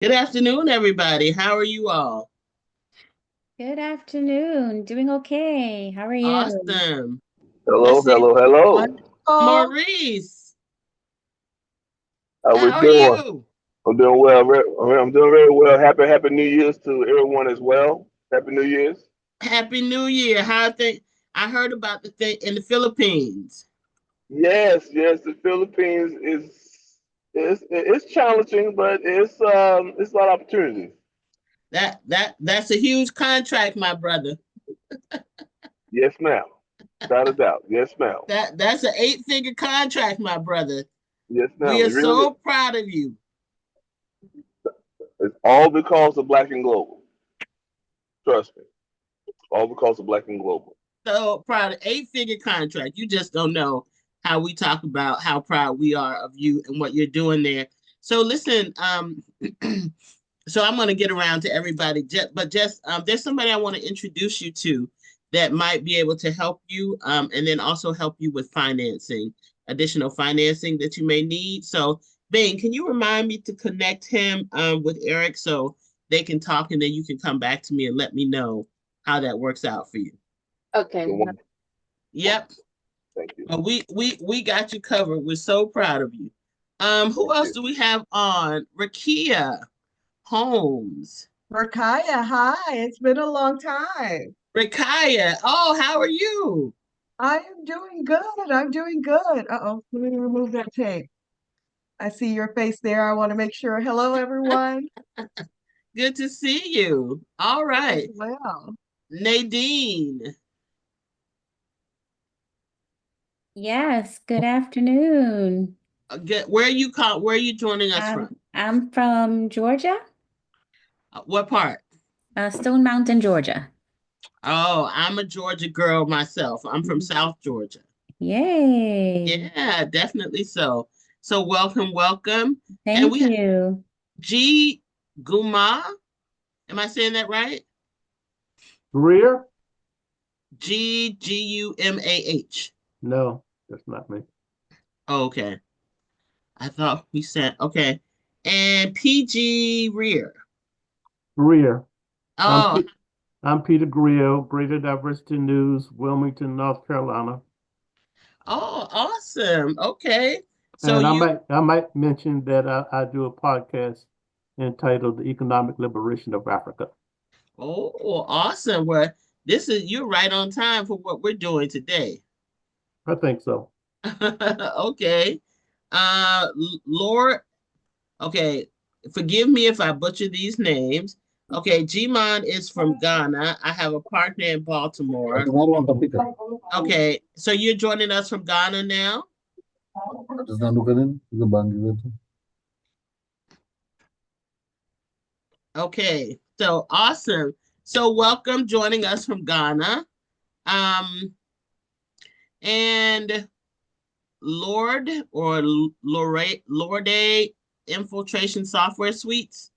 Good afternoon, everybody. How are you all? Good afternoon. Doing okay. How are you? Awesome. Hello, Let's see. hello, hello. Wonderful. Maurice, How we how are doing? you? I'm doing well. I'm doing very well. Happy New Year's to everyone as well. Happy New Year's. Happy New Year. How thing? I heard about the thing in the Philippines. Yes. The Philippines is challenging, but it's a lot of opportunities. That's a huge contract, my brother. Yes, ma'am. Without a doubt. Yes, ma'am. That's an eight-figure contract, my brother. Yes, We ma'am. are It really so is. proud of you. It's all because of Black and Global. Trust me. All because of Black and Global. So proud of eight-figure contract. You just don't know how we talk about how proud we are of you and what you're doing there. So listen, so I'm going to get around to everybody, but just there's somebody I want to introduce you to that might be able to help you, and then also help you with financing, additional financing that you may need. So, Bing, can you remind me to connect him with Eric so they can talk, and then you can come back to me and let me know how that works out for you. Okay. So Yep. thank you. We got you covered. We're so proud of you. Who Thank else you. do we have on? Rakia Holmes. Rakaya, hi. It's been a long time. Rakaya. Oh, how are you? I am doing good. I'm doing good. Uh-oh, let me remove that tape. I see your face there. I want to make sure. Hello, everyone. Good to see you. All You as right. well. Nadine. Yes, good afternoon. Where are you where are you joining us from? I'm from Georgia, What part? Stone Mountain, Georgia. Oh, I'm a Georgia girl myself. I'm from South Georgia. Yay. Yeah, definitely so. So welcome, welcome. And Thank we have you. G Guma. Am I saying that right? Greer? Gumah. No, that's not me. Oh, okay. I thought we said okay. And PG Rear. Greer. I'm Oh, Pe- I'm Peter Greer, Greater Diversity News, Wilmington, North Carolina. oh, awesome. Okay. So And I you might I might mention that I do a podcast entitled The Economic Liberation of Africa. oh, awesome. Well, this is you're right on time for what we're doing today. I think so. Okay. Lord, okay, forgive me if I butcher these names. Okay, Gmon is from Ghana. I have a partner in Baltimore. Okay, so you're joining us from Ghana now? Okay, so awesome. So welcome joining us from Ghana. Um, and Lord or Lorde Infiltration Software Suites.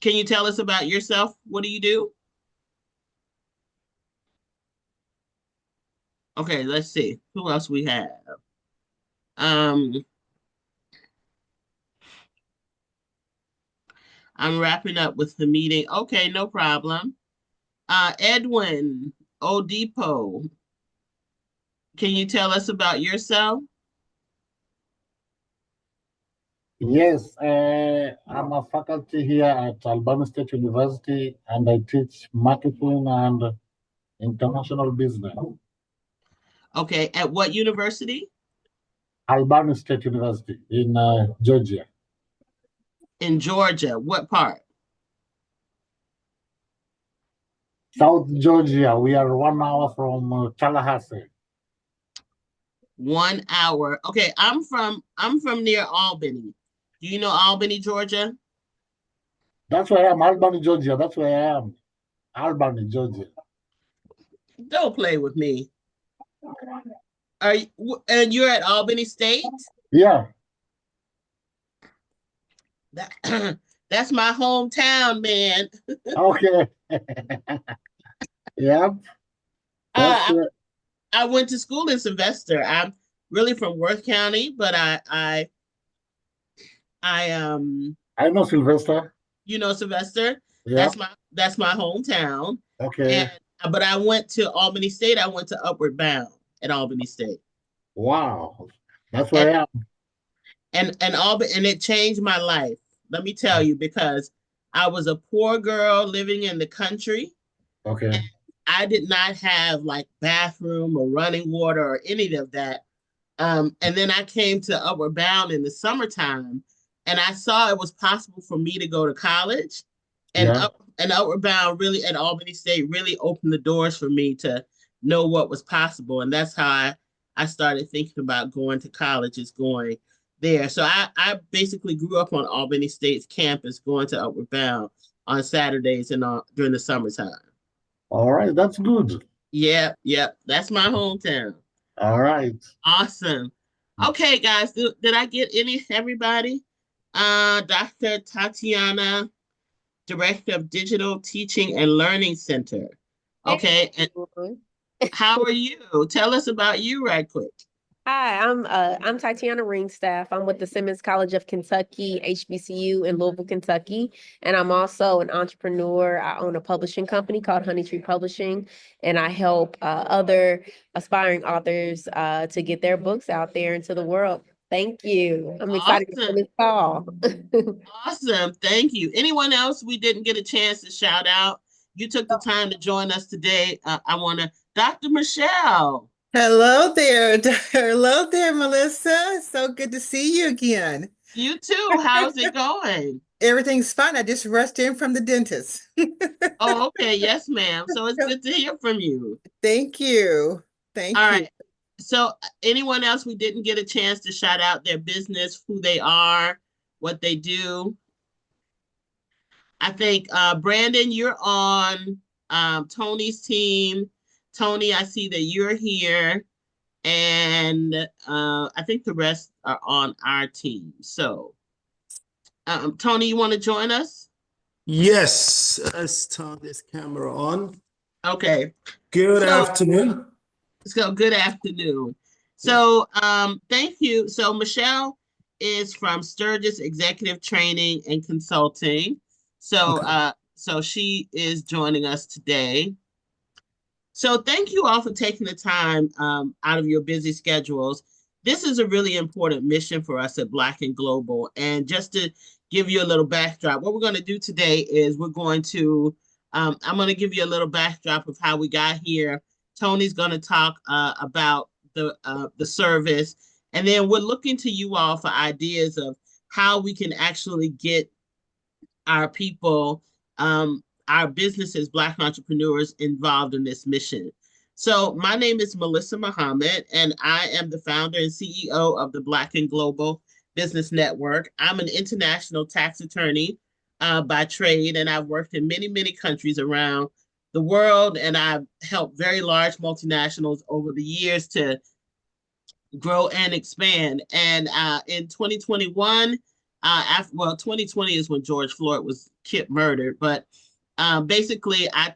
Can you tell us about yourself? What do you do? Okay, let's see. Who else we have? Um, I'm wrapping up with the meeting. Okay, no problem. Edwin Odipo, can you tell us about yourself? Yes, I'm a faculty here at Albany State University and I teach marketing and international business. Okay, at what university? Albany State University in Georgia. In Georgia. What part? South Georgia, we are 1 hour from Tallahassee. 1 hour. Okay, I'm from near Albany. Do you know Albany, Georgia? That's where I am, Albany, Georgia. That's where I am, Albany, Georgia. Don't play with me. Are you, and you're at Albany State? Yeah, That, that's my hometown, man. okay. Yeah, that's I went to school in Sylvester. really from Worth County, but I I know Sylvester. you know, Sylvester, Yeah. that's my hometown. Okay. And but I went to Albany State. I went to Upward Bound at Albany State. Wow. That's And where I am. and it changed my life. Let me tell you, because I was a poor girl living in the country. Okay. And I did not have like bathroom or running water or any of that. And then I came to Upward Bound in the summertime, and I saw it was possible for me to go to college. Yeah. And Upward Bound really at Albany State really opened the doors for me to know what was possible. And that's how I started thinking about going to college, is going there. So I basically grew up on Albany State's campus, going to Upward Bound on Saturdays and during the summertime. All right. That's good. Yep. That's my hometown. All right. Awesome. Okay, guys, did I get everybody? Dr. Tatiana, Director of Digital Teaching and Learning Center. Okay, and how are you? Tell us about you right quick. Hi, I'm Tatiana Ringstaff. I'm with the Simmons College of Kentucky, HBCU in Louisville, Kentucky, and I'm also an entrepreneur. I own a publishing company called Honey Tree Publishing, and I help other aspiring authors to get their books out there into the world. Thank you. I'm excited for Awesome. this call. Awesome. Thank you. Anyone else we didn't get a chance to shout out? You took the time to join us today. I want to, Dr. Michelle. Hello there. Hello there, Melissa. So good to see you again. You too. How's it going? Everything's fine. I just rushed in from the dentist. Oh, okay. Yes, ma'am. So it's good to hear from you. Thank you. Thank All you. right. So anyone else we didn't get a chance to shout out their business, who they are, what they do? I think Brandon, you're on Tony's team. Tony, I see that you're here. And I think the rest are on our team. So Tony, you want to join us? Yes, let's turn this camera on. Okay. Good afternoon. So good afternoon. So thank you. So Michelle is from Sturgis Executive Training and Consulting. So so she is joining us today. So thank you all for taking the time out of your busy schedules. This is a really important mission for us at Black and Global. And just to give you a little backdrop, what we're going to do today is we're going to, I'm going to give you a little backdrop of how we got here. Tony's going to talk about the service. And then we're looking to you all for ideas of how we can actually get our people, our businesses, Black entrepreneurs involved in this mission. So my name is Melissa Muhammad, and I am the founder and CEO of the Black and Global Business Network. I'm an international tax attorney by trade, and I've worked in many, many countries around the world, and I've helped very large multinationals over the years to grow and expand. And in 2021, 2020 is when George Floyd was murdered, but basically I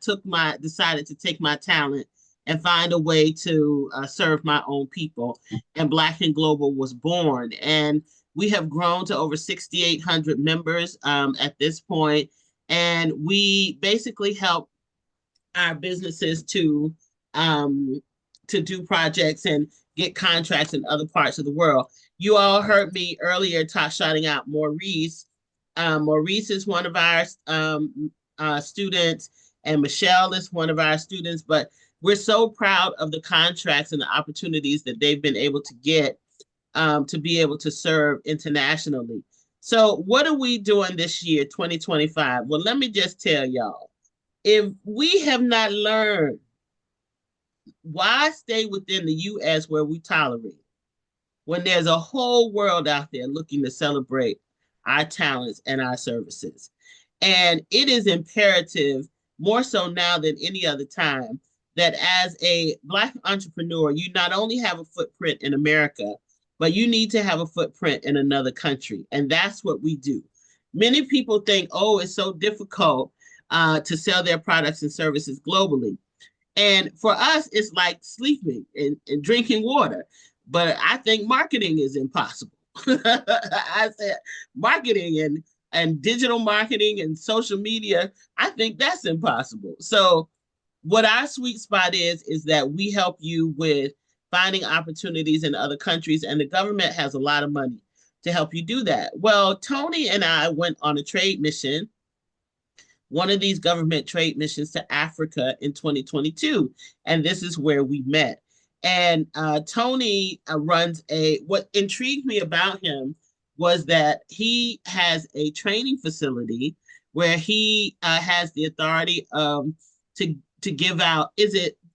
decided to take my talent and find a way to serve my own people. And Black and Global was born. And we have grown to over 6,800 members at this point. And we basically help our businesses to do projects and get contracts in other parts of the world. You all heard me earlier shouting out Maurice. Maurice is one of our students, and Michelle is one of our students, but we're so proud of the contracts and the opportunities that they've been able to get to be able to serve internationally. So what are we doing this year, 2025? Well, let me just tell y'all, if we have not learned why stay within the U.S. where we tolerate, when there's a whole world out there looking to celebrate our talents and our services. And it is imperative, more so now than any other time, that as a Black entrepreneur, you not only have a footprint in America, but you need to have a footprint in another country. And that's what we do. Many people think, oh, it's so difficult to sell their products and services globally. And for us, it's like sleeping and drinking water. but I think marketing is impossible. I said marketing and digital marketing and social media, I think that's impossible. So what our sweet spot is that we help you with finding opportunities in other countries, and the government has a lot of money to help you do that. Well, Tony and I went on a trade mission, one of these government trade missions to Africa in 2022, and this is where we met. And Tony runs what intrigued me about him was that he has a training facility where he has the authority to give out,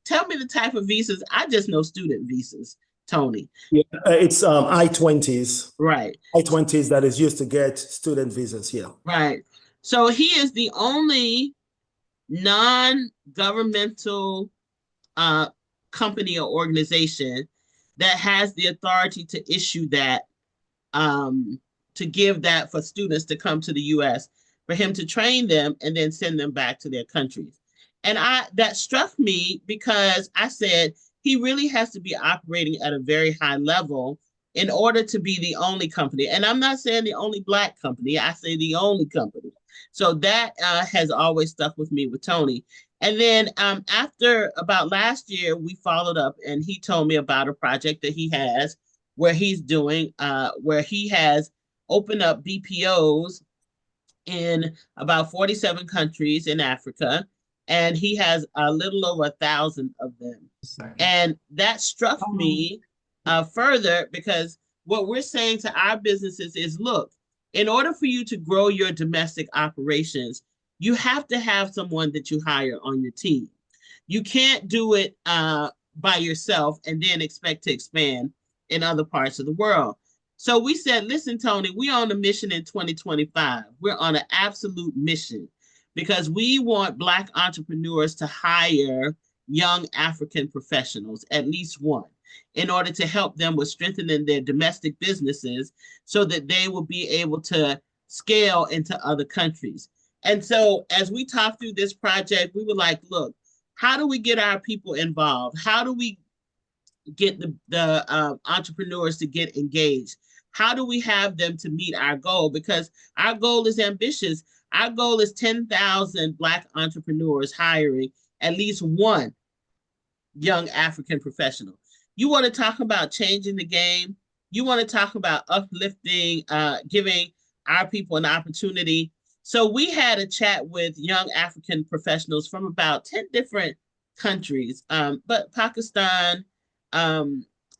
tell me the type of visas? I just know student visas, Tony. Yeah, it's I-20s. Right. I-20s that is used to get student visas, yeah. Right. So he is the only non-governmental company or organization that has the authority to issue that, to give that for students to come to the US, for him to train them and then send them back to their countries. And that struck me because I said he really has to be operating at a very high level in order to be the only company. And I'm not saying the only Black company, I say the only company. So that has always stuck with me with Tony. And then after about last year, we followed up and he told me about a project that he has where he's doing, where he has opened up BPOs in about 47 countries in Africa. And he has a little over 1,000 of them. And that struck me further because what we're saying to our businesses is, look, in order for you to grow your domestic operations, you have to have someone that you hire on your team. You can't do it by yourself and then expect to expand in other parts of the world. So we said, listen, Tony, we're on a mission in 2025. We're on an absolute mission because we want Black entrepreneurs to hire young African professionals, at least one, in order to help them with strengthening their domestic businesses so that they will be able to scale into other countries. And so as we talked through this project, we were like, look, how do we get our people involved? How do we get the entrepreneurs to get engaged? How do we have them to meet our goal? Because our goal is ambitious. Our goal is 10,000 Black entrepreneurs hiring at least one young African professional. You want to talk about changing the game? You want to talk about uplifting, giving our people an opportunity? So we had a chat with young African professionals from about 10 different countries, but Pakistan,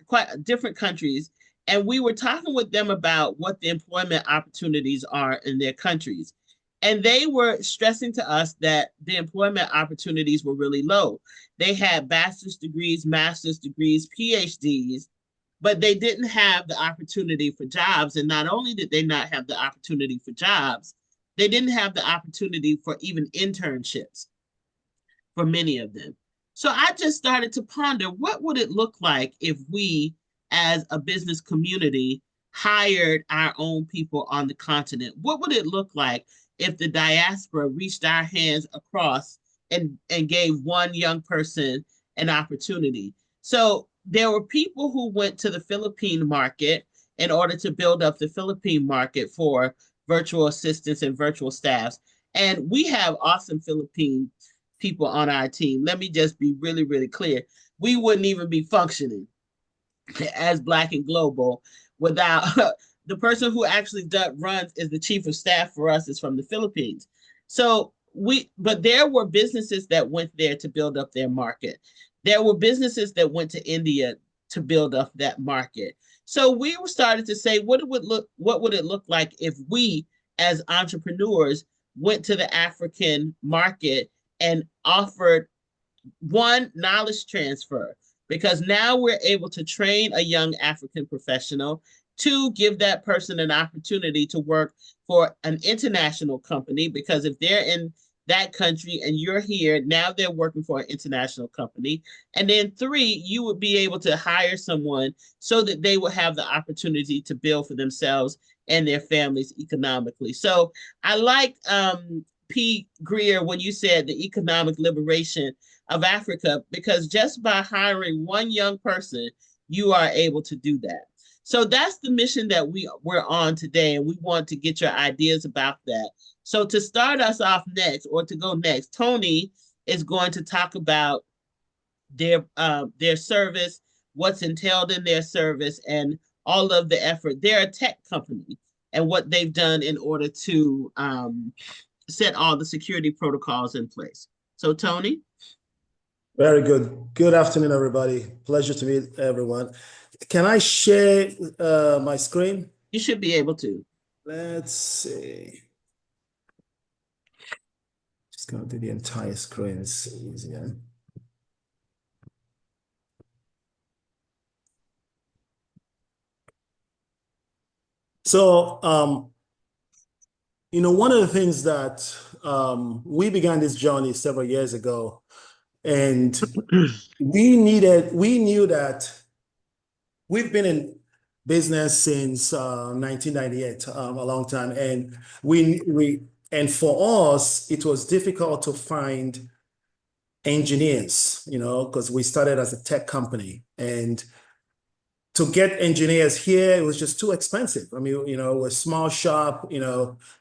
quite different countries. And we were talking with them about what the employment opportunities are in their countries. And they were stressing to us that the employment opportunities were really low. They had bachelor's degrees, master's degrees, PhDs, but they didn't have the opportunity for jobs. And not only did they not have the opportunity for jobs, they didn't have the opportunity for even internships for many of them. So I just started to ponder, what would it look like if we, as a business community, hired our own people on the continent? What would it look like if the diaspora reached our hands across and gave one young person an opportunity? So there were people who went to the Philippine market in order to build up the Philippine market for virtual assistants and virtual staffs. And we have awesome Philippine people on our team. Let me just be really, really clear. We wouldn't even be functioning as Black and Global without the person who actually runs is the chief of staff for us is from the Philippines. So but there were businesses that went there to build up their market. There were businesses that went to India to build up that market. So we started to say, what would it look like if we, as entrepreneurs, went to the African market and offered one, knowledge transfer, because now we're able to train a young African professional. Two, give that person an opportunity to work for an international company, because if they're in that country and you're here, now they're working for an international company. And then three, you would be able to hire someone so that they will have the opportunity to build for themselves and their families economically. So I like P. Greer when you said the economic liberation of Africa, because just by hiring one young person, you are able to do that. So that's the mission that we're on today, and we want to get your ideas about that. So to start us off next, or to go next, Tony is going to talk about their service, what's entailed in their service, and all of the effort. They're a tech company, and what they've done in order to set all the security protocols in place. So, Tony? Very good. Good afternoon, everybody. Pleasure to meet everyone. Can I share my screen? You should be able to. Let's see. Just going to do the entire screen. It's easier. So, one of the things that we began this journey several years ago, and we knew that we've been in business since 1998, a long time, and and for us, it was difficult to find engineers, because we started as a tech company, and to get engineers here, it was just too expensive. I mean, we're a small shop,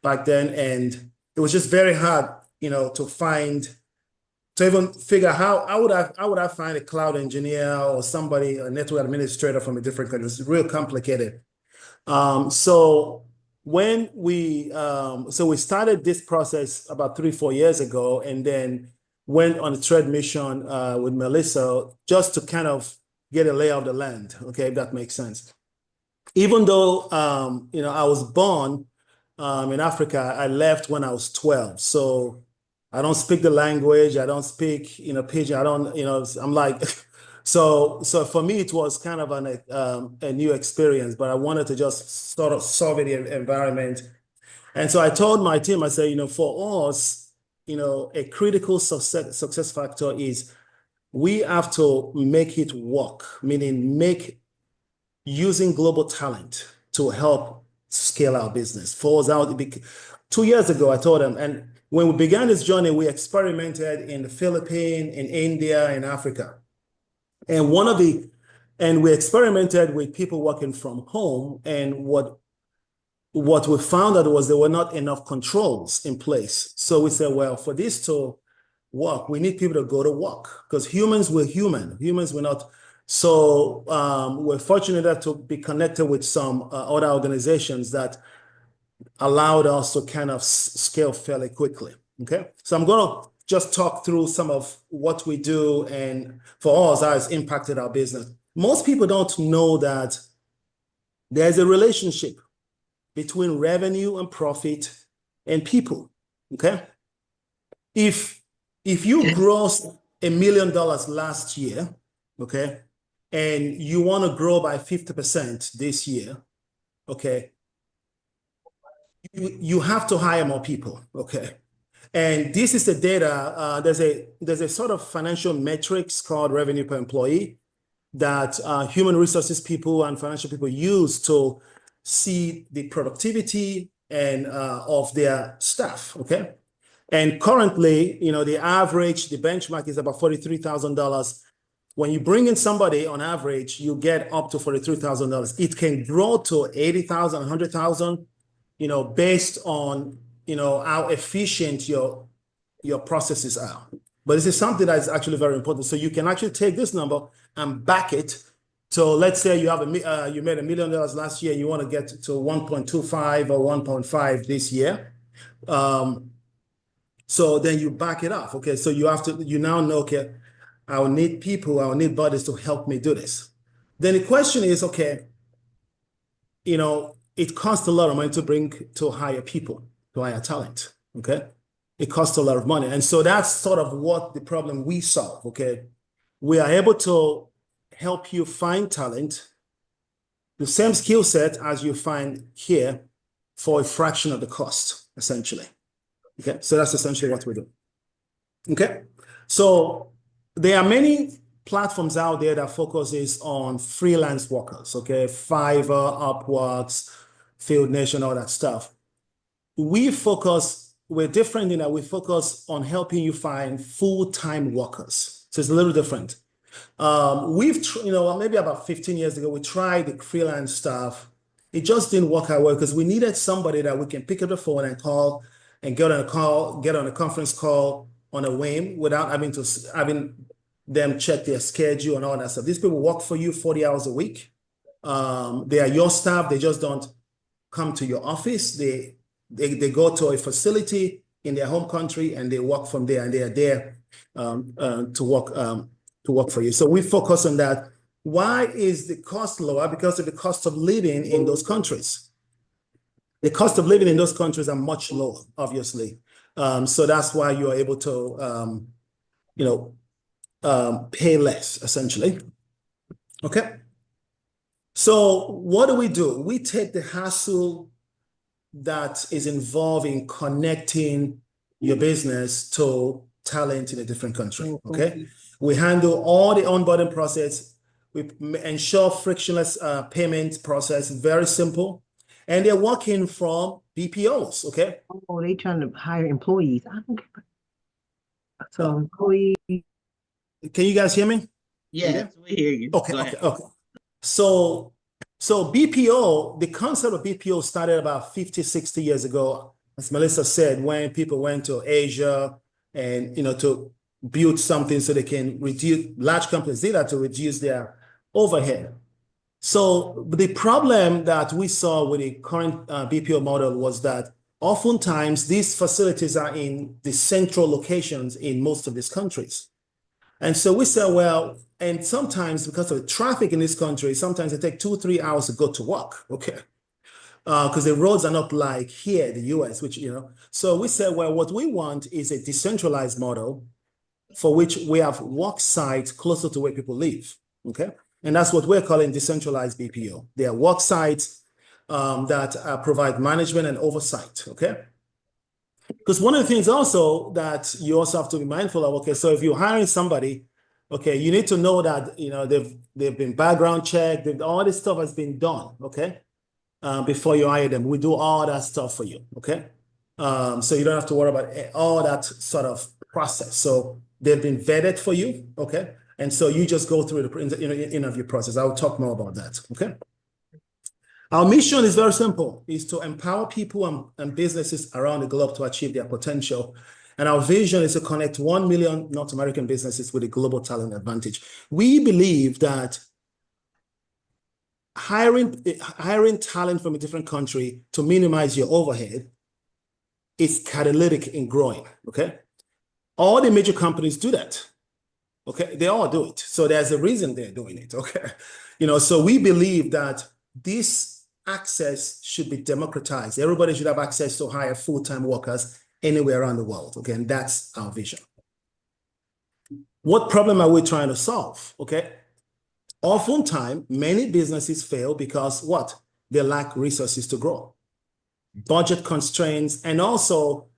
back then, and it was just very hard, to even figure out how would I find a cloud engineer or somebody, a network administrator from a different country. It was real complicated. So when we started this process about 3-4 years ago, and then went on a trade mission with Melissa just to kind of get a lay of the land. Okay, if that makes sense. Even though I was born in Africa, I left when I was 12. So I don't speak the language. I don't speak, Pidgin. I don't, I'm like, so for me, it was kind of a new experience, but I wanted to just sort of survey the environment. And so I told my team, I said, for us, a critical success factor is we have to make it work, meaning using global talent to help scale our business. For us, 2 years ago, I told them, and when we began this journey, we experimented in the Philippines, in India, in Africa. And we experimented with people working from home, and what we found out was there were not enough controls in place. So we said, well, for this to work, we need people to go to work, because humans were human. Humans were not. So we're fortunate to be connected with some other organizations that allowed us to kind of scale fairly quickly. Okay, so I'm going to just talk through some of what we do, and for us, how it's impacted our business. Most people don't know that there's a relationship between revenue and profit and people. Okay, if you grossed $1 million last year, okay, and you want to grow by 50% this year, okay, you have to hire more people, okay? And this is the data. There's a sort of financial metrics called revenue per employee that human resources people and financial people use to see the productivity and of their staff, okay? And currently, the benchmark is about $43,000. When you bring in somebody on average, you get up to $43,000. It can grow to $80,000, $100,000, based on, how efficient your processes are. But this is something that is actually very important. So you can actually take this number and back it. So let's say you made $1 million last year, you want to get to 1.25 or 1.5 this year. So then you back it off. Okay, so you now know, okay, I'll need bodies to help me do this. Then the question is, okay, it costs a lot of money to hire people, to hire talent, okay? It costs a lot of money. And so that's sort of what the problem we solve, okay? We are able to help you find talent, the same skill set as you find here, for a fraction of the cost, essentially. Okay, so that's essentially what we do. Okay, so there are many platforms out there that focuses on freelance workers, okay? Fiverr, Upworks, Field Nation, all that stuff. We're different in that we focus on helping you find full-time workers. So it's a little different. Maybe about 15 years ago, we tried the freelance stuff. It just didn't work out well because we needed somebody that we can pick up the phone and call and get on a conference call on a whim without having them check their schedule and all that stuff. These people work for you 40 hours a week. They are your staff. They just don't come to your office. They go to a facility in their home country and they work from there, and they are there to work for you. So we focus on that. Why is the cost lower? Because of the cost of living in those countries. The cost of living in those countries are much lower, obviously. So that's why you're able to, pay less, essentially. Okay. So what do? We take the hassle that is involved in connecting your business to talent in a different country. Okay. We handle all the onboarding process. We ensure frictionless payment process, very simple. And they're working from BPOs, okay? Oh, they trying to hire employees. I don't care. So employees. Can you guys hear me? Yes, we hear you. Okay. So BPO, the concept of BPO started about 50, 60 years ago, as Melissa said, when people went to Asia and, to build something so they can large companies did that to reduce their overhead. So the problem that we saw with the current BPO model was that oftentimes these facilities are in the central locations in most of these countries. And so we said, well, and sometimes because of the traffic in this country, sometimes it takes 2-3 hours to go to work, okay? Because the roads are not like here in the US, So we said, well, what we want is a decentralized model for which we have work sites closer to where people live, okay? And that's what we're calling decentralized BPO. They are work sites that provide management and oversight, okay? Because one of the things also that you also have to be mindful of, okay, so if you're hiring somebody, okay, you need to know that, they've been background checked, all this stuff has been done, okay? Before you hire them. We do all that stuff for you, okay? So you don't have to worry about all that sort of process. So they've been vetted for you, okay? And so you just go through the interview process. I'll talk more about that, okay? Our mission is very simple, is to empower people and businesses around the globe to achieve their potential. And our vision is to connect 1 million North American businesses with a global talent advantage. We believe that hiring talent from a different country to minimize your overhead is catalytic in growing, okay? All the major companies do that. Okay, they all do it. So there's a reason they're doing it, okay? So we believe that this access should be democratized. Everybody should have access to hire full-time workers anywhere around the world, okay? And that's our vision. What problem are we trying to solve, okay? Oftentimes, many businesses fail because what? They lack resources to grow. Budget constraints, and also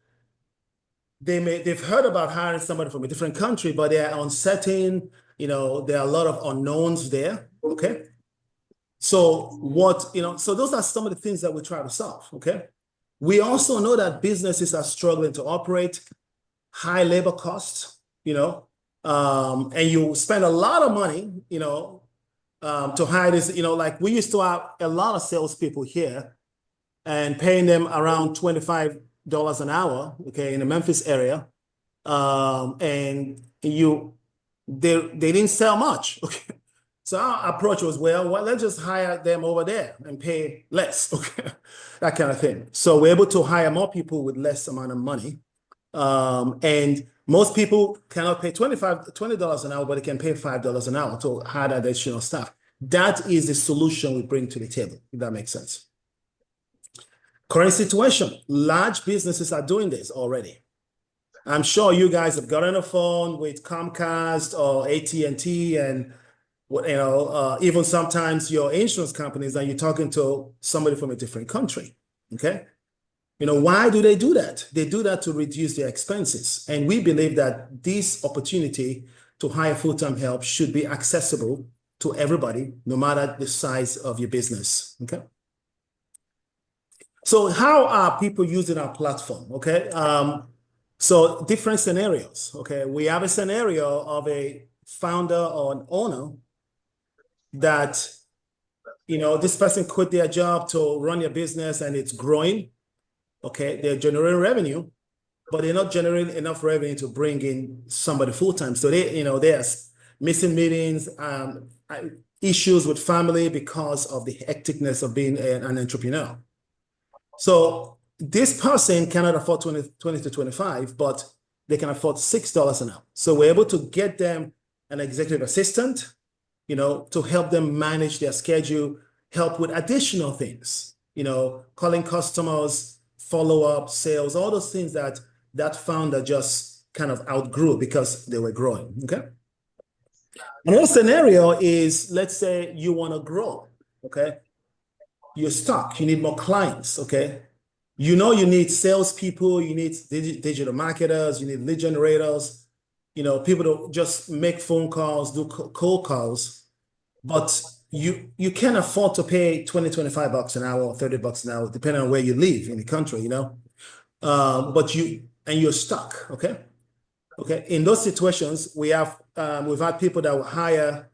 they've heard about hiring somebody from a different country, but they are uncertain. There are a lot of unknowns there. Okay. So so those are some of the things that we try to solve. Okay. We also know that businesses are struggling to operate, high labor costs, and you spend a lot of money, to hire this, like we used to have a lot of salespeople here and paying them around $25 an hour, okay, in the Memphis area, and they didn't sell much, okay. So our approach was, well, let's just hire them over there and pay less, okay, that kind of thing. So we're able to hire more people with less amount of money, and most people cannot pay $20 an hour, but they can pay $5 an hour to hire additional staff. That is the solution we bring to the table, if that makes sense. Current situation, large businesses are doing this already. I'm sure you guys have got on the phone with Comcast or AT&T and even sometimes your insurance companies and you're talking to somebody from a different country, okay? Why do they do that? They do that to reduce their expenses. And we believe that this opportunity to hire full-time help should be accessible to everybody, no matter the size of your business, okay? So how are people using our platform, okay? So different scenarios, okay? We have a scenario of a founder or an owner that, this person quit their job to run your business and it's growing. Okay, they're generating revenue, but they're not generating enough revenue to bring in somebody full-time. So there's missing meetings, issues with family because of the hecticness of being an entrepreneur. So this person cannot afford 20 to 25, but they can afford $6 an hour. So we're able to get them an executive assistant, to help them manage their schedule, help with additional things, calling customers, follow-up, sales, all those things that founder just kind of outgrew because they were growing, okay? Another scenario is, let's say you want to grow, okay? You're stuck, you need more clients, okay? You need salespeople, you need digital marketers, you need lead generators, people to just make phone calls, do cold calls, but you can't afford to pay 20, $25 an hour or $30 an hour, depending on where you live in the country, but you're stuck, okay? Okay, in those situations, we've had people that will hire,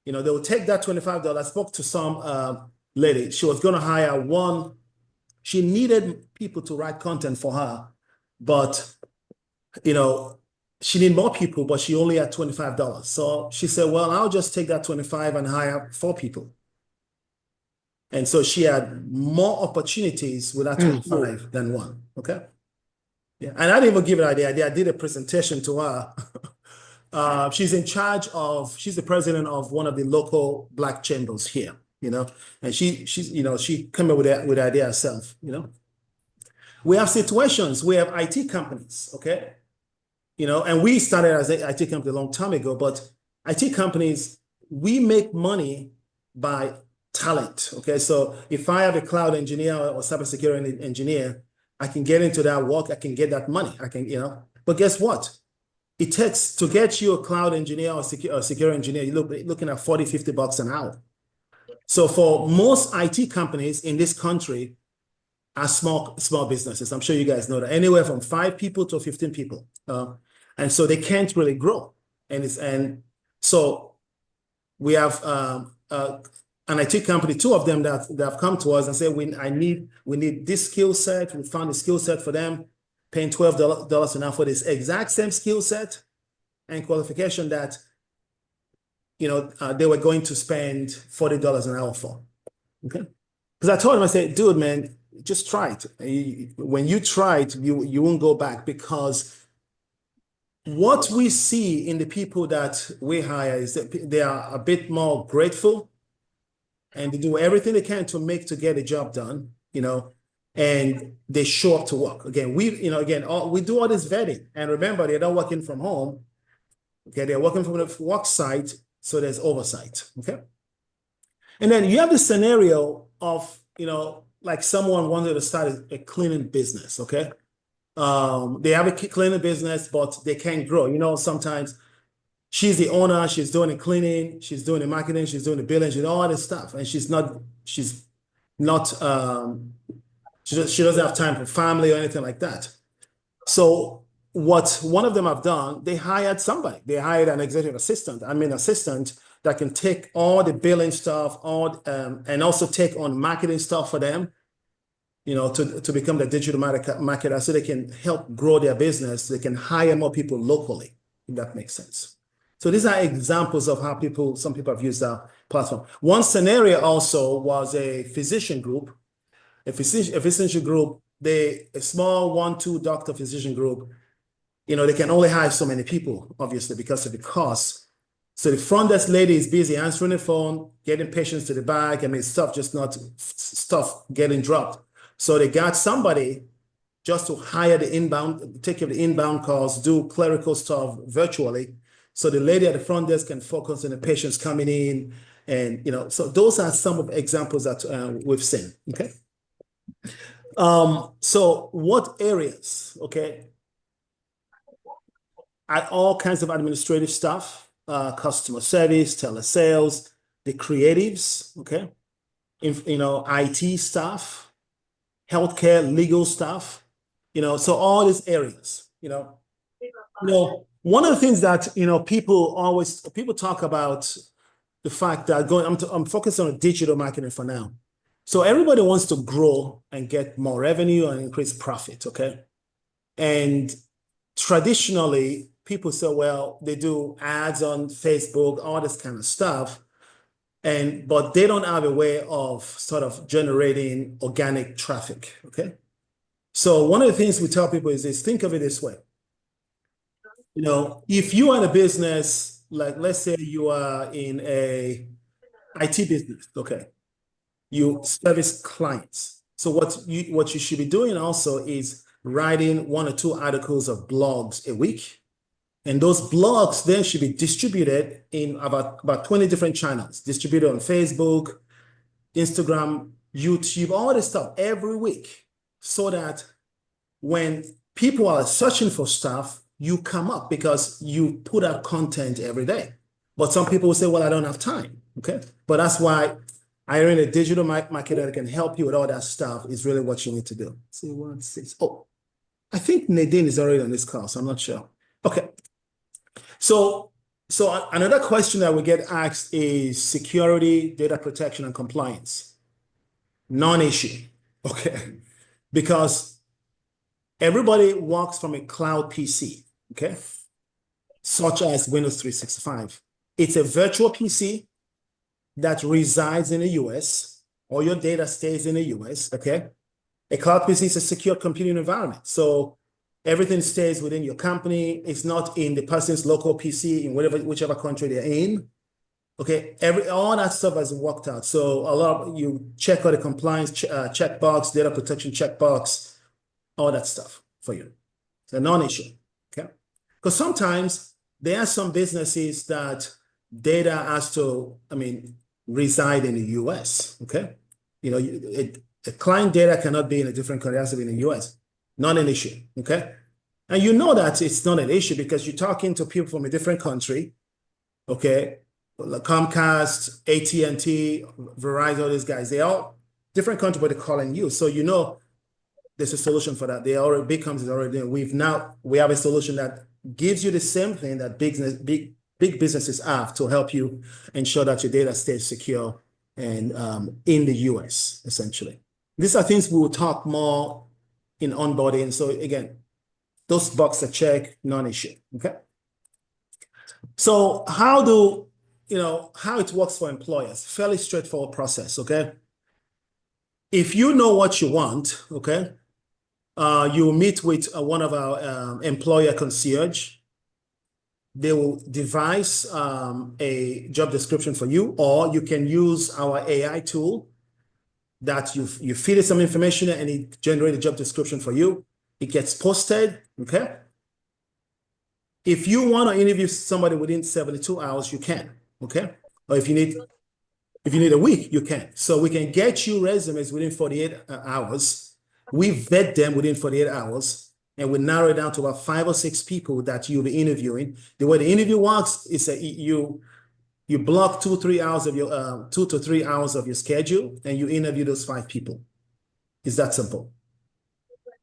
they will take that $25. I spoke to some lady, she was gonna hire one, she needed people to write content for her, but, she needed more people, but she only had $25. So she said, well, I'll just take that 25 and hire 4 people. And so she had more opportunities with that 25 than one, okay? Yeah, and I didn't even give her the idea. I did a presentation to her. She's the president of one of the local Black chambers here, and she came up with the idea herself, We have situations, we have IT companies, okay? And we started as an IT company a long time ago, but IT companies, we make money by talent, okay? So if I have a cloud engineer or cybersecurity engineer, I can get into that work, I can get that money, but guess what? It takes, to get you a cloud engineer or security engineer, you're looking at 40, $50 an hour. So for most IT companies in this country are small businesses. I'm sure you guys know that, anywhere from 5 people to 15 people. And so they can't really grow. And so we have an IT company, 2 of them that have come to us and said, we need this skill set. We found a skill set for them, paying $12 an hour for this exact same skill set and qualification that, they were going to spend $40 an hour for, okay? Because I told him, I said, dude, man, just try it. When you try it, you won't go back, because what we see in the people that we hire is that they are a bit more grateful and they do everything they can to get a job done, and they show up to work. Again, we do all this vetting, and remember, they're not working from home. Okay, they're working from the work site, so there's oversight. Okay, and then you have the scenario of like someone wanted to start a cleaning business. Okay, they have a cleaning business, but they can't grow. Sometimes she's the owner, she's doing the cleaning, she's doing the marketing, she's doing the billing, she's doing all this stuff, and she doesn't have time for family or anything like that. So what one of them have done, they hired somebody. They hired an executive assistant, that can take all the billing stuff, and also take on marketing stuff for them, to become the digital marketer, so they can help grow their business. They can hire more people locally, if that makes sense. So these are examples of how some people have used our platform. One scenario also was a physician group. A physician group, a small 1-2 doctor physician group, they can only hire so many people, obviously, because of the cost. So the front desk lady is busy answering the phone, getting patients to the back, stuff getting dropped. So they got somebody just to hire take care of the inbound calls, do clerical stuff virtually. So the lady at the front desk can focus on the patients coming in. And, so those are some of the examples that we've seen, okay? So what areas, okay? At all kinds of administrative stuff, customer service, telesales, the creatives, okay? IT stuff, healthcare, legal stuff, so all these areas, when one of the things that, people talk about the fact that I'm focused on digital marketing for now. So everybody wants to grow and get more revenue and increase profit, okay? And traditionally, people say, well, they do ads on Facebook, all this kind of stuff, but they don't have a way of sort of generating organic traffic, okay? So one of the things we tell people is think of it this way. If you are in a business, like let's say you are in a IT business, okay? You service clients. So what you should be doing also is writing 1 or 2 articles of blogs a week. And those blogs then should be distributed in about 20 different channels, distributed on Facebook, Instagram, YouTube, all this stuff every week, so that when people are searching for stuff, you come up because you put out content every day. But some people will say, well, I don't have time, okay? But that's why hiring a digital marketer that can help you with all that stuff is really what you need to do. See, 1, 6. Oh, I think Nadine is already on this call, so I'm not sure. Okay. So another question that we get asked is security, data protection, and compliance. Non-issue, okay? Because everybody works from a cloud PC, okay? Such as Windows 365. It's a virtual PC that resides in the US. All your data stays in the US, okay? A cloud PC is a secure computing environment. So everything stays within your company. It's not in the person's local PC in whichever country they're in. Okay, all that stuff has worked out. So you check out the compliance checkbox, data protection checkbox, all that stuff for you. It's a non-issue, okay? Because sometimes there are some businesses that data has to, reside in the US, okay? The client data cannot be in a different country, it has to be in the US. Not an issue, okay? And you know that it's not an issue because you're talking to people from a different country, okay? Like Comcast, AT&T, Verizon, all these guys, they all different country, but they're calling you. So you know there's a solution for that. Big companies already doing. We have a solution that gives you the same thing that big businesses have to help you ensure that your data stays secure and in the US, essentially. These are things we will talk more in onboarding. So again, those boxes are checked, non-issue, okay? So how it works for employers, fairly straightforward process, okay? If you know what you want, okay, you meet with one of our employer concierge. They will devise a job description for you, or you can use our AI tool that you feed it some information and it generates a job description for you. It gets posted, okay? If you want to interview somebody within 72 hours, you can, okay? Or if you need a week, you can. So we can get you resumes within 48 hours. We vet them within 48 hours. And we narrow it down to about 5 or 6 people that you'll be interviewing. The way the interview works is that you block 2 to 3 hours of your schedule, and you interview those 5 people. It's that simple.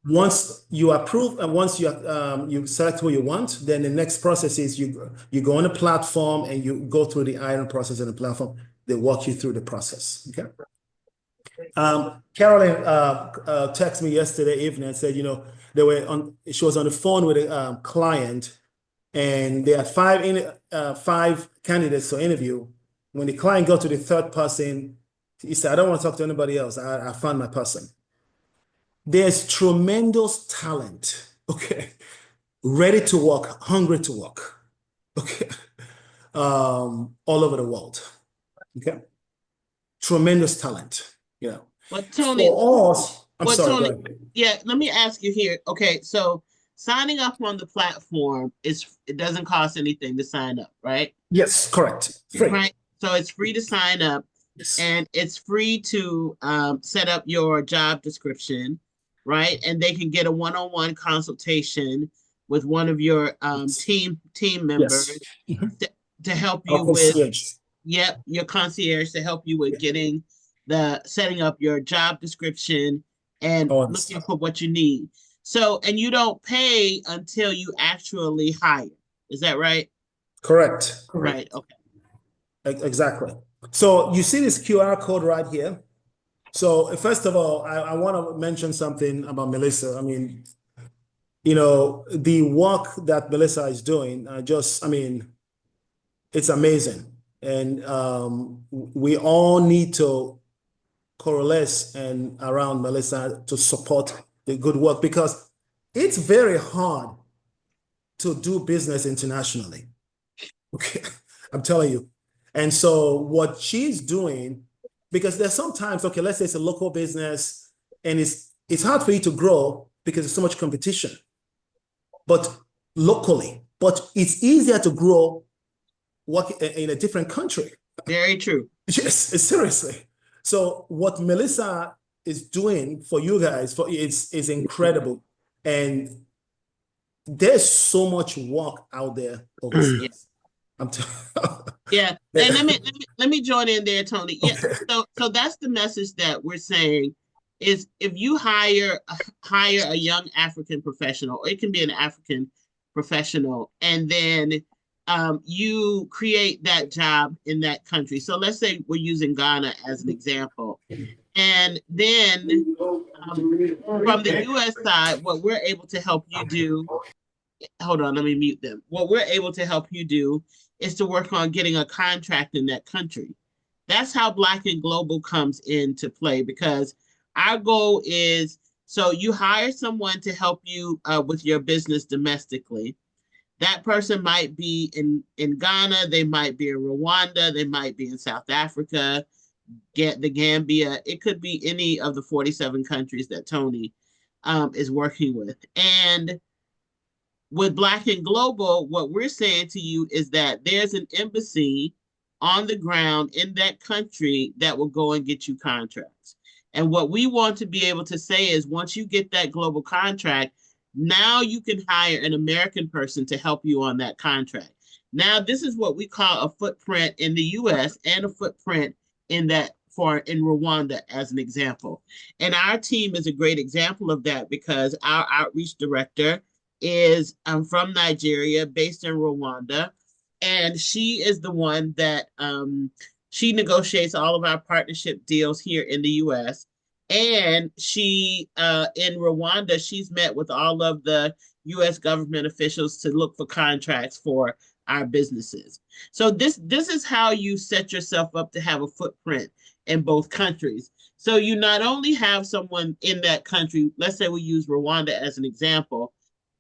Once you approve and once you select who you want, then the next process is you go on the platform and you go through the hiring process on the platform. They walk you through the process. Okay. Carolyn texted me yesterday evening and said, she was on the phone with a client, and there are 5 candidates to interview. When the client got to the 3rd person, he said, I don't want to talk to anybody else. I found my person. There's tremendous talent, okay, ready to work, hungry to work, okay, all over the world, okay? Tremendous talent, But Tony, Sorry, yeah, let me ask you here. Okay, so signing up on the platform it doesn't cost anything to sign up, right? Yes, correct. Free. Right. So it's free to sign up, Yes. and it's free to set up your job description, right? And they can get a one-on-one consultation with one of your team members to help you with your concierge to help you with setting up your job description and looking for what you need. So, and you don't pay until you actually hire. Is that right? Correct. Right. Okay. Exactly. So you see this QR code right here. So first of all, I want to mention something about Melissa. I mean, the work that Melissa is doing, it's amazing. And we all need to coalesce and around Melissa to support the good work, because it's very hard to do business internationally. Okay, I'm telling you. And so what she's doing, because there's sometimes, okay, let's say it's a local business and it's hard for you to grow because there's so much competition, but locally, but it's easier to grow work in a different country. Very true. Yes, seriously. So what Melissa is doing for you guys is incredible. And there's so much work out there overseas. I'm Yeah, and let me join in there, Tony. Yeah, so that's the message that we're saying is if you hire a young African professional, or it can be an African professional, and then you create that job in that country. So let's say we're using Ghana as an example, and then from the U.S. side, what we're able to help you do. Hold on, let me mute them. What we're able to help you do is to work on getting a contract in that country. That's how Black and Global comes into play, because our goal is, so you hire someone to help you with your business domestically. That person might be in Ghana, they might be in Rwanda, they might be in South Africa, the Gambia. It could be any of the 47 countries that Tony is working with. And with Black and Global, what we're saying to you is that there's an embassy on the ground in that country that will go and get you contracts. And what we want to be able to say is, once you get that global contract, now you can hire an American person to help you on that contract. Now, this is what we call a footprint in the US and a footprint in Rwanda, as an example. And our team is a great example of that, because our outreach director is from Nigeria, based in Rwanda, and she is the one that she negotiates all of our partnership deals here in the U.S. And she in Rwanda, she's met with all of the U.S. government officials to look for contracts for our businesses. So this is how you set yourself up to have a footprint in both countries. So you not only have someone in that country, let's say we use Rwanda as an example,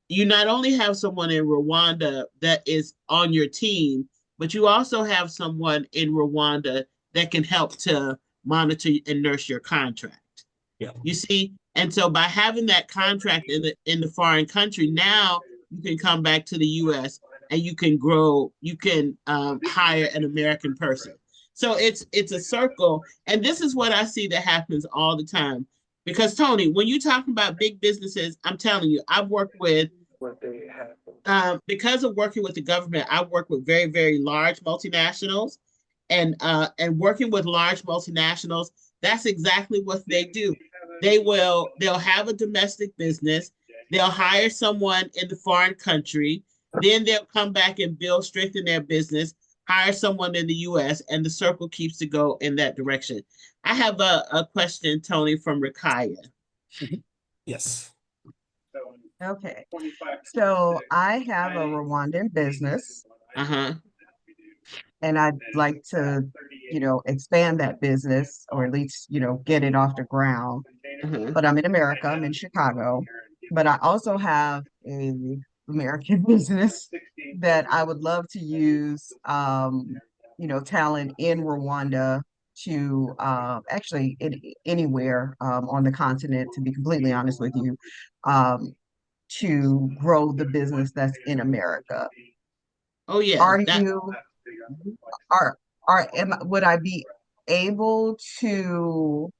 you not only have someone in Rwanda that is on your team, but you also have someone in Rwanda that can help to monitor and nurse your contract. Yeah. You see? And so by having that contract in the foreign country, now you can come back to the US and you can grow, you can hire an American person. So it's a circle. And this is what I see that happens all the time. Because Tony, when you talk about big businesses, I'm telling you, I've worked with, because of working with the government, I've worked with very, very large multinationals, and working with large multinationals, that's exactly what they do. They'll have a domestic business, they'll hire someone in the foreign country, then they'll come back and strengthen their business, hire someone in the US, and the circle keeps to go in that direction. I have a question, Tony, from Rakaya. Yes. Okay. So I have a Rwandan business Uh-huh. and I'd like to, expand that business, or at least, get it off the ground. Uh-huh. But I'm in America, I'm in Chicago, but I also have a American business that I would love to use, talent in Rwanda to actually anywhere on the continent, to be completely honest with you, to grow the business that's in America. Oh yeah. Are you are would I be able to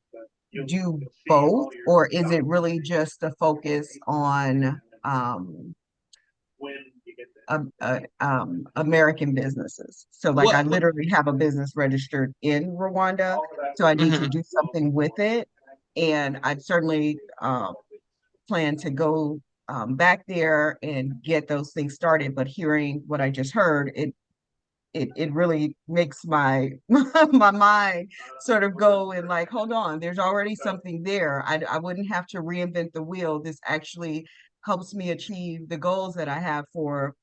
do both, or is it really just a focus on American businesses? So like I literally have a business registered in Rwanda, so I need to do something with it. And I certainly plan to go back there and get those things started. But hearing what I just heard, it really makes my my mind sort of go and like, hold on, there's already something there. I wouldn't have to reinvent the wheel. This actually helps me achieve the goals that I have for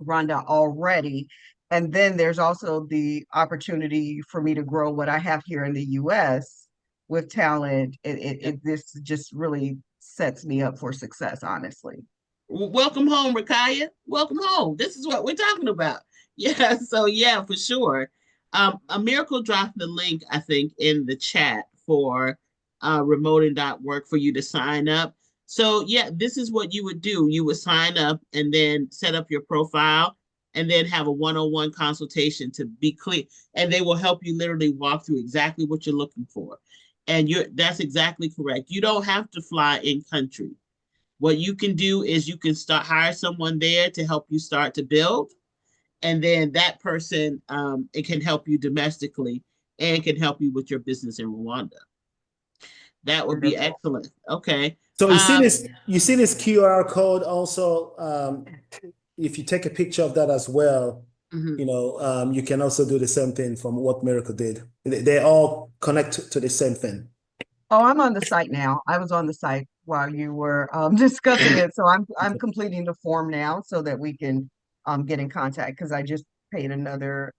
Rhonda already. And then there's also the opportunity for me to grow what I have here in the US with talent. This just really sets me up for success, honestly. Welcome home, Rakaya. Welcome home. This is what we're talking about. Yeah, so yeah, for sure. A Miracle dropped the link, I think, in the chat for remote and dot work for you to sign up. So yeah, this is what you would do. You would sign up and then set up your profile and then have a one-on-one consultation to be clear. And they will help you literally walk through exactly what you're looking for. And that's exactly correct. You don't have to fly in country. What you can do is you can hire someone there to help you start to build, and then that person it can help you domestically and can help you with your business in Rwanda. That would be excellent. Okay. So you see this QR code also. If you take a picture of that as well, you can also do the same thing from what Miracle did. They all connect to the same thing. Oh, I'm on the site now. I was on the site while you were discussing it. So I'm completing the form now so that we can get in contact because I just paid another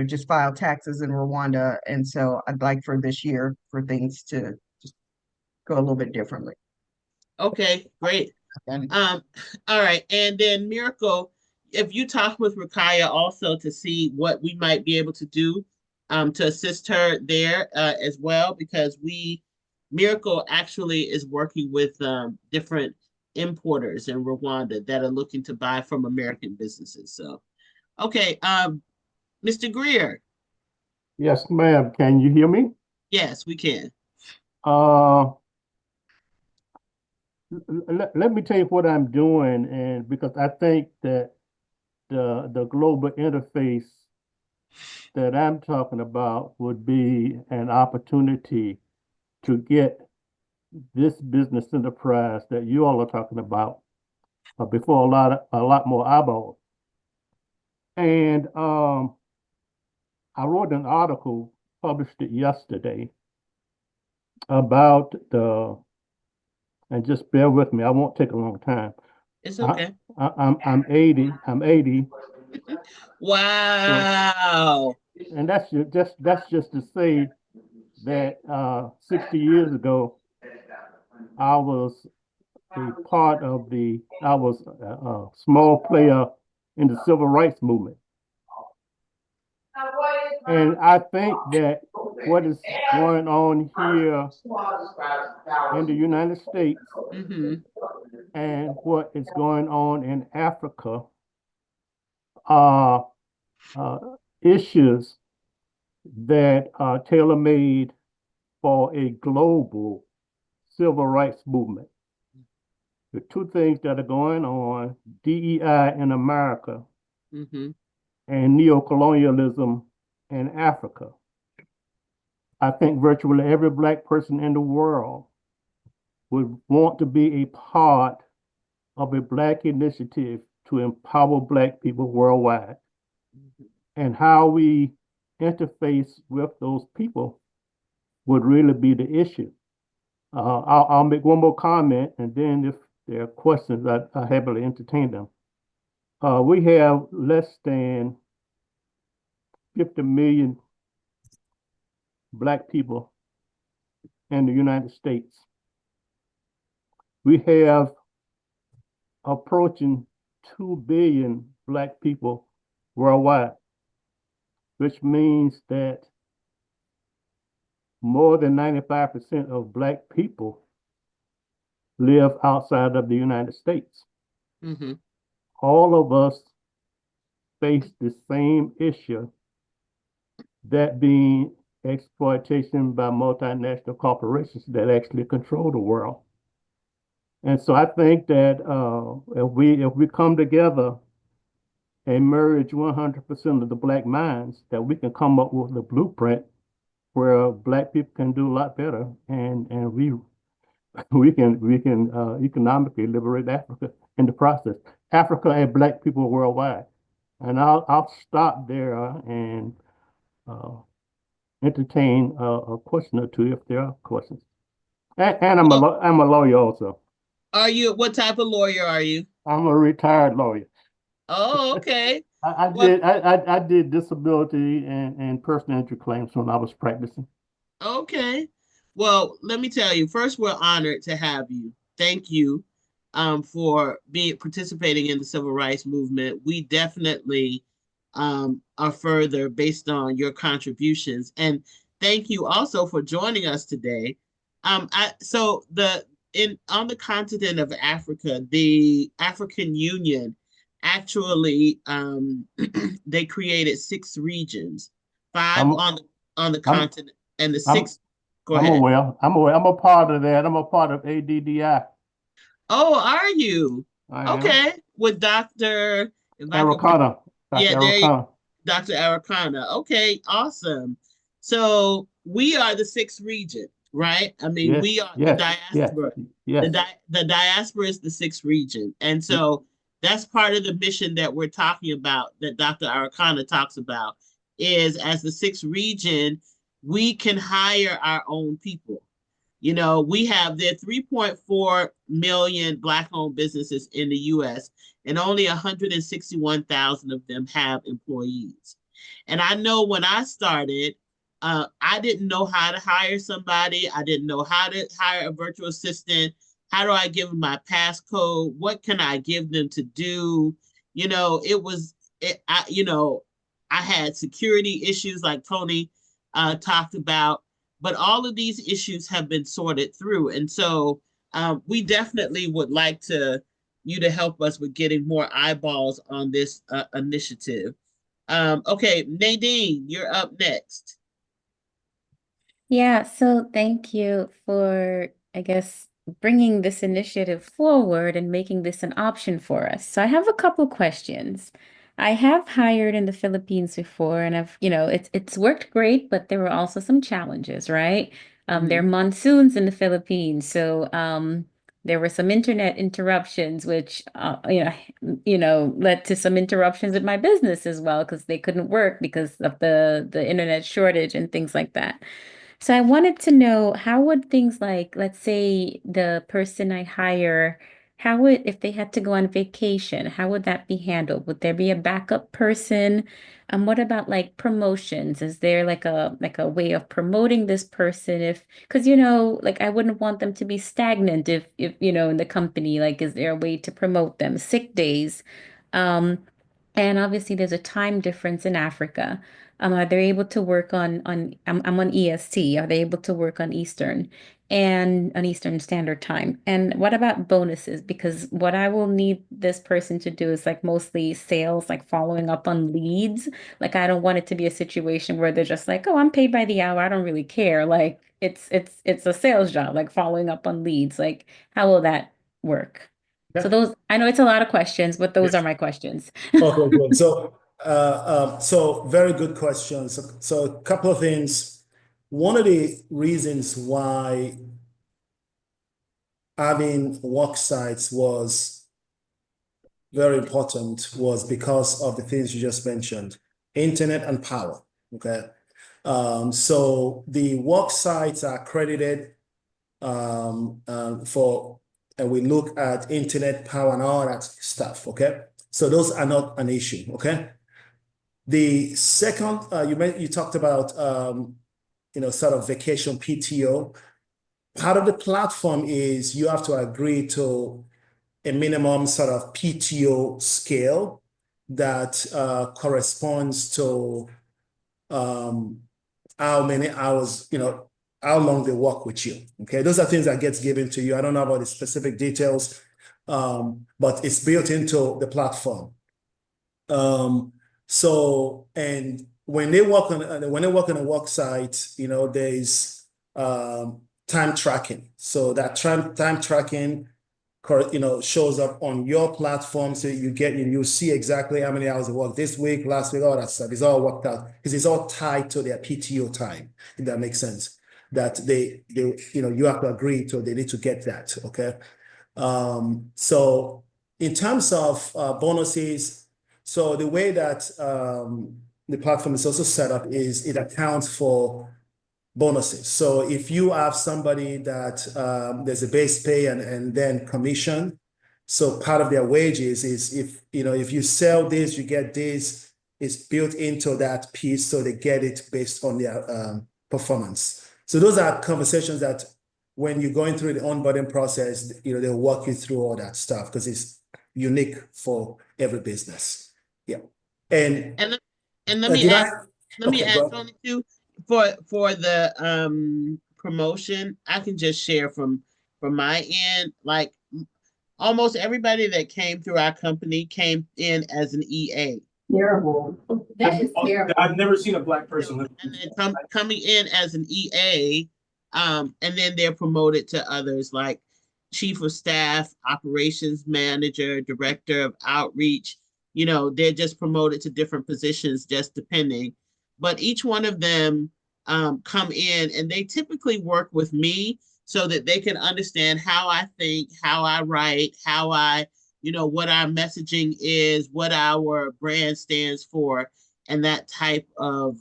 just filed taxes in Rwanda. And so I'd like for this year for things to just go a little bit differently. Okay, great. All right. And then Miracle, if you talk with Rakaya also to see what we might be able to do to assist her there as well, because Miracle actually is working with different importers in Rwanda that are looking to buy from American businesses. So, okay, Mr. Greer. Yes, ma'am. Can you hear me? Yes, we can. Let me tell you what I'm doing, and because I think that the global interface that I'm talking about would be an opportunity to get this business enterprise that you all are talking about before a lot more eyeballs. And I wrote an article, published it yesterday, about and just bear with me, I won't take a long time. It's okay. I'm 80. Wow. So, and that's just to say that 60 years ago, I was a small player in the civil rights movement. And I think that what is going on here in the United States and what is going on in Africa are issues that are tailor-made for a global civil rights movement. The two things that are going on, DEI in America and neocolonialism in Africa. I think virtually every Black person in the world would want to be a part of a Black initiative to empower Black people worldwide. And how we interface with those people would really be the issue. I'll make one more comment, and then if there are questions, I happily entertain them. We have less than 50 million Black people in the United States. We have approaching 2 billion Black people worldwide, which means that more than 95% of Black people live outside of the United States. All of us face the same issue, that being exploitation by multinational corporations that actually control the world. And so I think that if we come together and merge 100% of the Black minds, that we can come up with a blueprint where Black people can do a lot better, and we we can economically liberate Africa in the process. Africa and Black people worldwide. And I'll stop there and entertain a question or two if there are questions. And I'm a lawyer also. Are you, what type of lawyer are you? I'm a retired lawyer. Oh, okay. I did disability and personal injury claims when I was practicing. Okay. Well, let me tell you, first, we're honored to have you. Thank you for participating in the civil rights movement. We definitely are further based on your contributions. And thank you also for joining us today. So on the continent of Africa, the African Union actually they created 6 regions, 5 I'm on the I'm continent, and the I'm 6th. Go I'm ahead. aware. I'm aware. I'm a part of that. I'm a part of ADDI. Oh, are you? I am. Okay. With Dr. If I could, Arikana. yeah, Dr. there you, Arikana. Dr. Arikana. Okay, awesome. So we are the 6th region, right? I mean, Yes, we are the yes, yes, diaspora. yes. The diaspora is the 6th region. And so that's part of the mission that we're talking about, that Dr. Arikana talks about, is as the 6th region, we can hire our own people. You know, we have there 3.4 million Black-owned businesses in the US, and only 161,000 of them have employees. And I know when I started, I didn't know how to hire somebody. I didn't know how to hire a virtual assistant. How do I give them my passcode? What can I give them to do? You know, I had security issues like Tony talked about, but all of these issues have been sorted through. And so we definitely would like you to help us with getting more eyeballs on this initiative. Okay, Nadine, you're up next. Yeah, so thank you for, I guess, bringing this initiative forward and making this an option for us. So I have a couple questions. I have hired in the Philippines before, and it's worked great, but there were also some challenges, right? There are monsoons in the Philippines, so there were some internet interruptions, which led to some interruptions with my business as well, because they couldn't work because of the internet shortage and things like that. So I wanted to know, how would things like, let's say the person I hire, if they had to go on vacation, how would that be handled? Would there be a backup person? What about like promotions? Is there like a way of promoting this person because like I wouldn't want them to be stagnant if in the company, like is there a way to promote them? Sick days. Um, and obviously, there's a time difference in Africa. Are they able to work I'm on EST. Are they able to work on Eastern and on Eastern Standard Time? And what about bonuses? Because what I will need this person to do is like mostly sales, like following up on leads. Like I don't want it to be a situation where they're just like, oh, I'm paid by the hour. I don't really care. Like it's a sales job, like following up on leads. Like how will that work? So Okay. I know it's a lot of questions, but those are my questions. Okay, good. So very good questions. So a couple of things. One of the reasons why having work sites was very important was because of the things you just mentioned, internet and power. Okay. So the work sites are accredited and we look at internet power and all that stuff. Okay. So those are not an issue. Okay. The second, you talked about, sort of vacation PTO. Part of the platform is you have to agree to a minimum sort of PTO scale that corresponds to how many hours, how long they work with you. Okay, those are things that gets given to you. I don't know about the specific details, but it's built into the platform. And when they work on a work site, there's time tracking. So that time tracking, shows up on your platform. So you see exactly how many hours they work this week, last week, all that stuff. It's all worked out because it's all tied to their PTO time, if that makes sense. that they you have to agree to. They need to get that. Okay. So in terms of bonuses, so the way that the platform is also set up is it accounts for bonuses. So if you have somebody that there's a base pay and then commission, so part of their wages is if you sell this, you get this. It's built into that piece, so they get it based on their performance. So those are conversations that when you're going through the onboarding process, they'll walk you through all that stuff because it's unique for every business. Yeah. And let me add, go ahead. Tony, too, for the promotion, I can just share from my end, like almost everybody that came through our company came in as an EA. Terrible. That is terrible. I've never seen a Black person. And then coming in as an EA, and then they're promoted to others like chief of staff, operations manager, director of outreach. They're just promoted to different positions, just depending. But each one of them come in and they typically work with me so that they can understand how I think, how I write, how I, what our messaging is, what our brand stands for, and that type of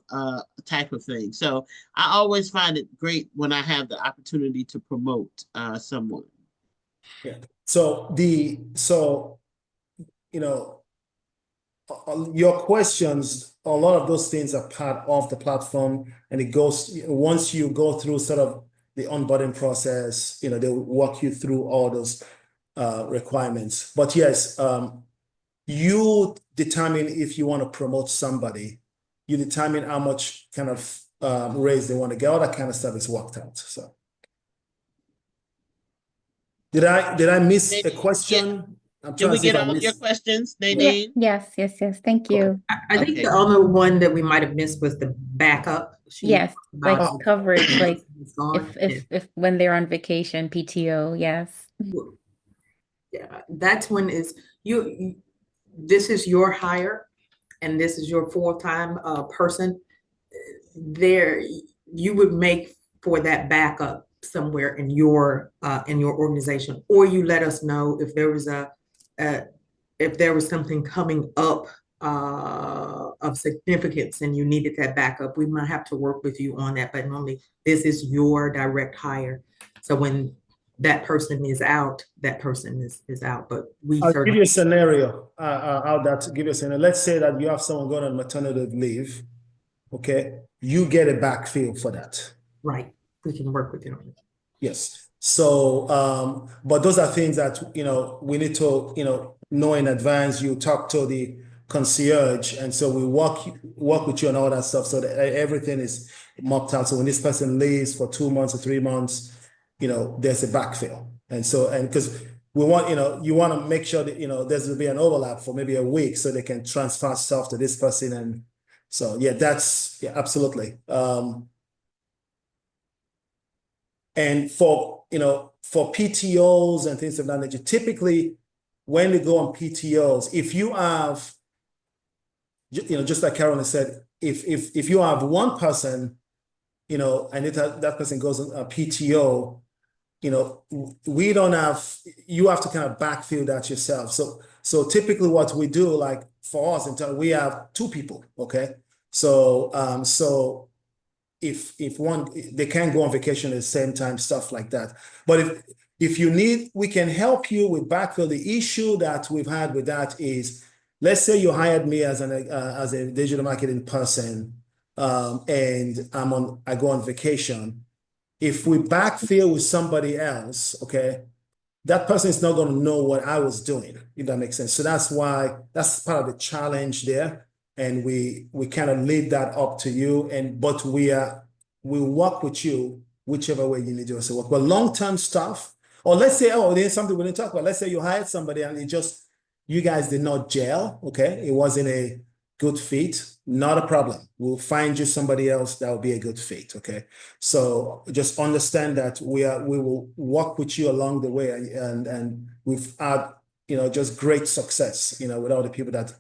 thing. So I always find it great when I have the opportunity to promote someone. Yeah. So your questions, a lot of those things are part of the platform, and it goes once you go through sort of the onboarding process. They'll walk you through all those requirements. But yes, you determine if you want to promote somebody. You determine how much kind of raise they want to get. All that kind of stuff is worked out. So, did I miss a question? I'm Did we get all of your questions, Nadine? Yes. Thank you. I think the only one that we might have missed was the backup. Yes, like coverage, like if when they're on vacation, PTO, yes. Yeah, that's when this is your hire and this is your full-time person. There, you would make for that backup somewhere in your organization, or you let us know if there was something coming up of significance and you needed that backup. We might have to work with you on that, but normally this is your direct hire. So when that person is out, that person is out. But I'll give you a scenario. Give you a scenario. Let's say that you have someone going on maternity leave. Okay, you get a backfill for that. Right. We can work with you on it. Yes. So, but those are things that we need to know in advance. You talk to the concierge, and so we work with you on all that stuff, so that everything is mapped out. So when this person leaves for 2 months or 3 months, there's a backfill, and because we want you want to make sure that there's will be an overlap for maybe a week, so they can transfer stuff to this person, and so absolutely. And for PTOs and things of that nature, typically when they go on PTOs, if you have, just like Carolyn said, if you have one person, and if that person goes on a PTO, we don't have, you have to kind of backfill that yourself. So typically what we do, like for us, we have 2 people, okay? So if one, they can't go on vacation at the same time, stuff like that. But if you need, we can help you with backfill. The issue that we've had with that is, let's say you hired me as a digital marketing person, and I go on vacation. If we backfill with somebody else, okay, that person is not going to know what I was doing, if that makes sense. So that's part of the challenge there. And we kind of lead that up to you, but we work with you whichever way you need us to work. But long-term stuff, or let's say, there's something we didn't talk about. Let's say you hired somebody and you guys did not gel, okay? It wasn't a good fit, not a problem. We'll find you somebody else that will be a good fit, okay? So just understand that we will work with you along the way, and we've had, just great success, with all the people that,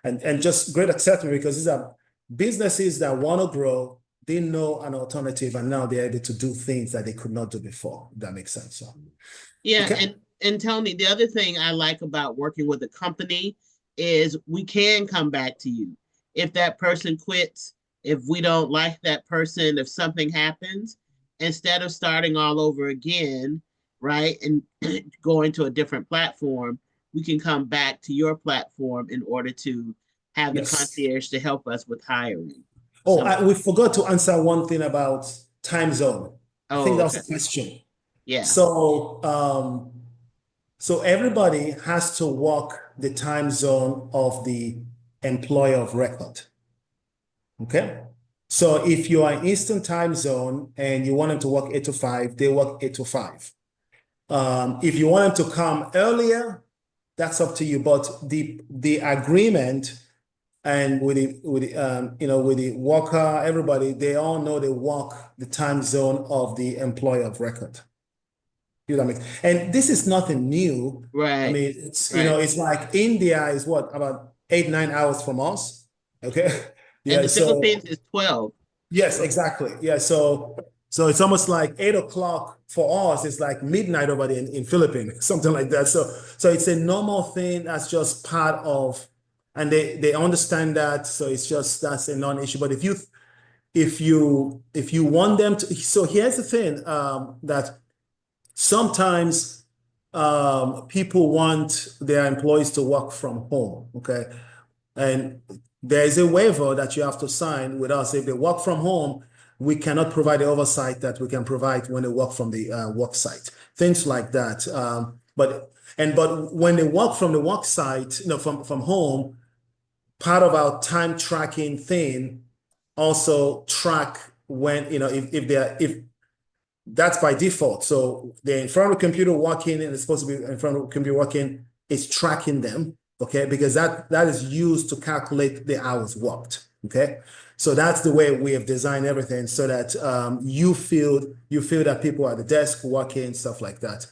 and just great acceptance, because these are businesses that want to grow. they know an alternative, and now they're able to do things that they could not do before. If that makes sense. So Yeah, okay. and Tony, the other thing I like about working with a company is we can come back to you. If that person quits, if we don't like that person, if something happens, instead of starting all over again, right, and going to a different platform, we can come back to your platform in order to have the Yes. concierge to help us with hiring. Oh, So, we forgot to answer one thing about time zone. I think oh, that was okay. a question. Yeah. So everybody has to walk the time zone of the employer of record. Okay. So if you are in Eastern time zone and you want them to work 8 to 5, they work 8 to 5. If you want them to come earlier, that's up to you. But the agreement and with the worker, everybody, they all know they work the time zone of the employer of record. You know what I mean? And this is nothing new. I Right. mean, it's Right. it's like India is what, about 8-9 hours from us. Okay. And Yeah. the So Philippines is 12. yes, exactly. Yeah. So it's almost like 8 o'clock for us. It's like midnight over there in Philippines, something like that. So it's a normal thing that's just part of, and they understand that. So it's just, that's a non-issue. But if you want them to, so here's the thing, that sometimes people want their employees to work from home. Okay. And there is a waiver that you have to sign with us. If they work from home, we cannot provide the oversight that we can provide when they work from the work site, things like that. But when they work from the work site, from home, part of our time tracking thing also track when, if that's by default. So they're in front of a computer working, and it's supposed to be in front of a computer working, it's tracking them. Okay, because that is used to calculate the hours worked. Okay, so that's the way we have designed everything, so that you feel that people are at the desk working, stuff like that.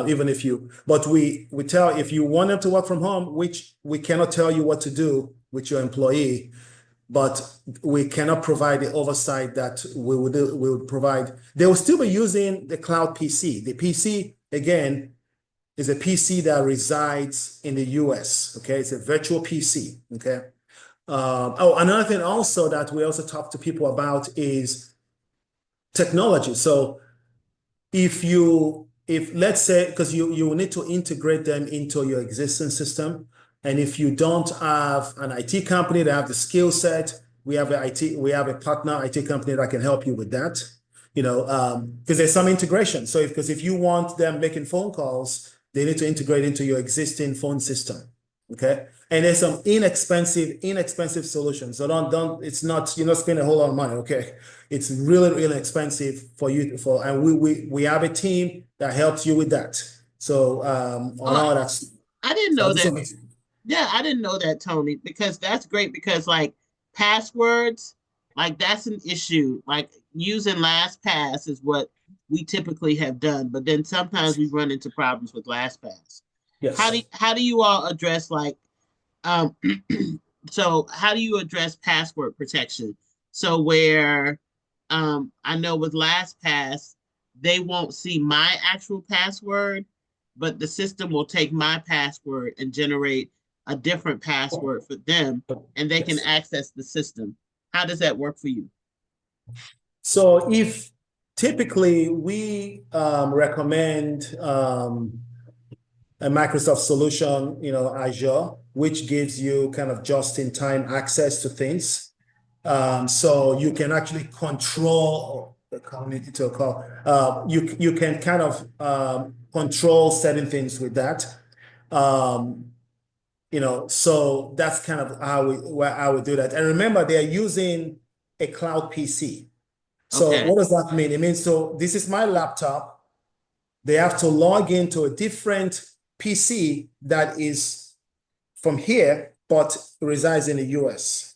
Even if but we tell, if you want them to work from home, which we cannot tell you what to do with your employee, but we cannot provide the oversight that we would provide. They will still be using the cloud PC. The PC, again, is a PC that resides in the US. Okay, it's a virtual PC. Okay. Another thing also that we also talk to people about is technology. So if let's say, because you need to integrate them into your existing system, and if you don't have an IT company that have the skill set, we have a partner IT company that can help you with that. Because there's some integration. So if you want them making phone calls, they need to integrate into your existing phone system. Okay. And there's some inexpensive solutions. So don't it's not, you're not spending a whole lot of money. Okay. It's really, really expensive for you and we have a team that helps you with that. So on all that. I didn't So know this that. makes- Yeah, I didn't know that, Tony, because that's great, because like passwords, like that's an issue. Like using LastPass is what we typically have done, but then sometimes we run into problems with LastPass. Yes. How do you all address um so how do you address password protection? So where I know with LastPass, they won't see my actual password, but the system will take my password and generate a different password for them, and they can Yes. access the system. How does that work for you? So if typically we recommend a Microsoft solution, Azure, which gives you kind of just-in-time access to things. So you can actually control the community to a call. You can kind of control certain things with that. So that's kind of how we do that. And remember, they're using a cloud PC. So Okay. what does that mean? It means, so this is my laptop. They have to log into a different PC that is from here, but resides in the US.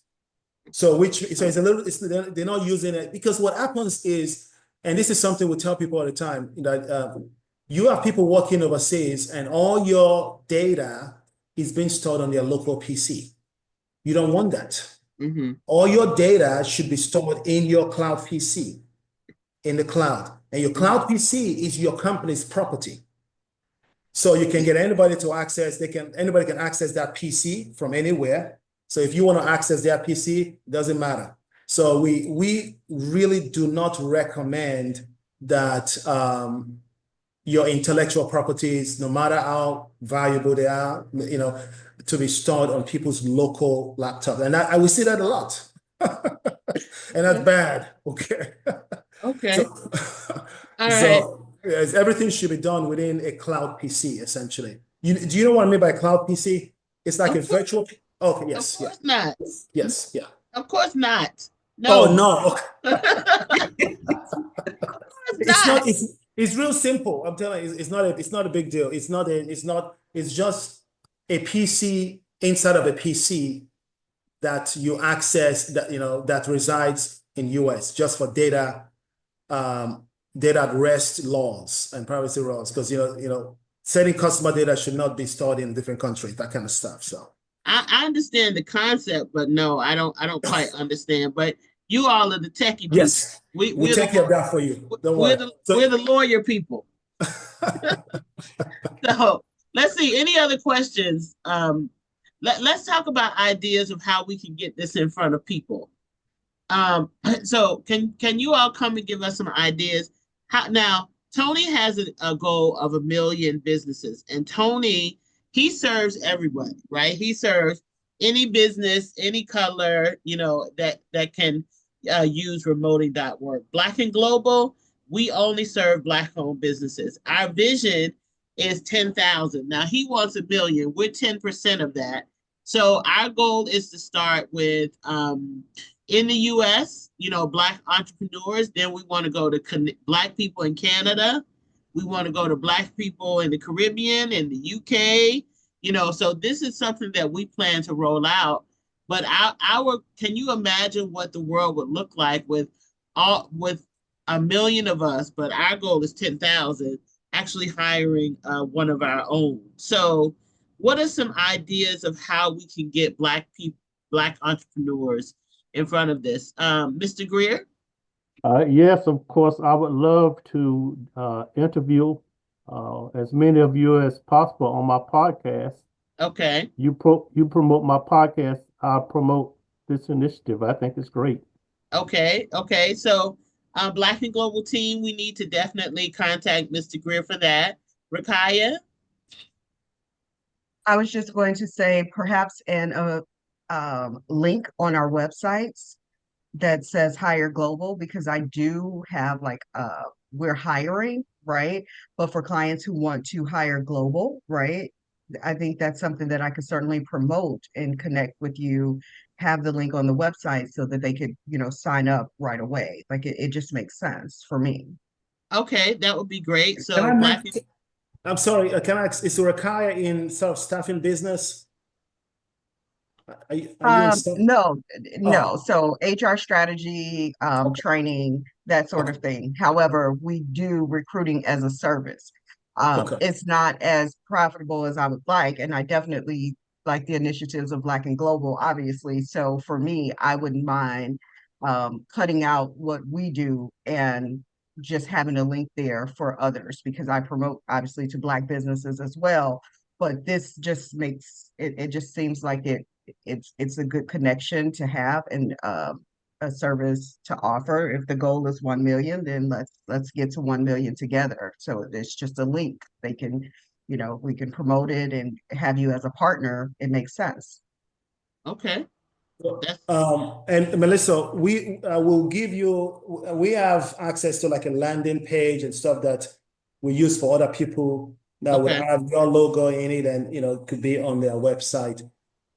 So it's a little, they're not using it, because what happens is, and this is something we tell people all the time, that you have people working overseas and all your data is being stored on their local PC. You don't want that. All your data should be stored in your cloud PC, in the cloud. And your cloud PC is your company's property. So you can get anybody to access, anybody can access that PC from anywhere. So if you want to access their PC, it doesn't matter. So we really do not recommend that your intellectual properties, no matter how valuable they are, to be stored on people's local laptops. And I will see that a lot. And that's bad. Okay. Okay. All right. So yes, everything should be done within a cloud PC, essentially. Do you know what I mean by cloud PC? It's like a virtual. Okay, yes. Of course not. Yes, yeah. Of course not. Oh, No. no. It's not, it's real simple. I'm telling you, it's not a big deal. It's just a PC inside of a PC that you access that resides in US just for data at rest laws and privacy laws, because setting customer data should not be stored in different countries, that kind of stuff. So I understand the concept, but no, I don't quite understand. But you all are the techie people. Yes, we'll take care of that for you. Don't worry. We're the lawyer people. So let's see. Any other questions? Let's talk about ideas of how we can get this in front of people. So can you all come and give us some ideas? Now, Tony has a goal of 1 million businesses, and Tony, he serves everybody, right? He serves any business, any color, that can use remoting.work. Black and Global, we only serve Black-owned businesses. Our vision is 10,000. Now, he wants 1 million. We're 10% of that. So our goal is to start with in the US, Black entrepreneurs. Then we want to go to Black people in Canada. We want to go to Black people in the Caribbean and the UK. So this is something that we plan to roll out. But can you imagine what the world would look like with 1 million of us? But our goal is 10,000, actually hiring one of our own. So what are some ideas of how we can get Black entrepreneurs in front of this? Mr. Greer? Yes, of course, I would love to interview as many of you as possible on my podcast. Okay. You promote my podcast, I'll promote this initiative. I think it's great. Okay. So Black and Global team, we need to definitely contact Mr. Greer for that. Rakaya? I was just going to say perhaps in a link on our websites that says Hire Global, because I do have we're hiring, right? But for clients who want to hire global, right? I think that's something that I could certainly promote and connect with you, have the link on the website so that they could, sign up right away. Like it just makes sense for me. Okay, that would be great. So I'm sorry, can I ask, is Rakaya in sort of staffing business? Are you in staff? No. Oh. So HR strategy, training, that sort of thing. However, we do recruiting as a service. It's not as profitable as I would like, and I definitely like the initiatives of Black and Global, obviously. So for me, I wouldn't mind cutting out what we do and just having a link there for others, because I promote obviously to Black businesses as well. But this just makes it just seems like it's a good connection to have, and a service to offer. If the goal is 1 million, then let's get to 1 million together. So it's just a link. They can, we can promote it and have you as a partner. It makes sense. Okay. And Melissa, we will give you, we have access to like a landing page and stuff that we use for other people that would have your logo in it, and could be on their website.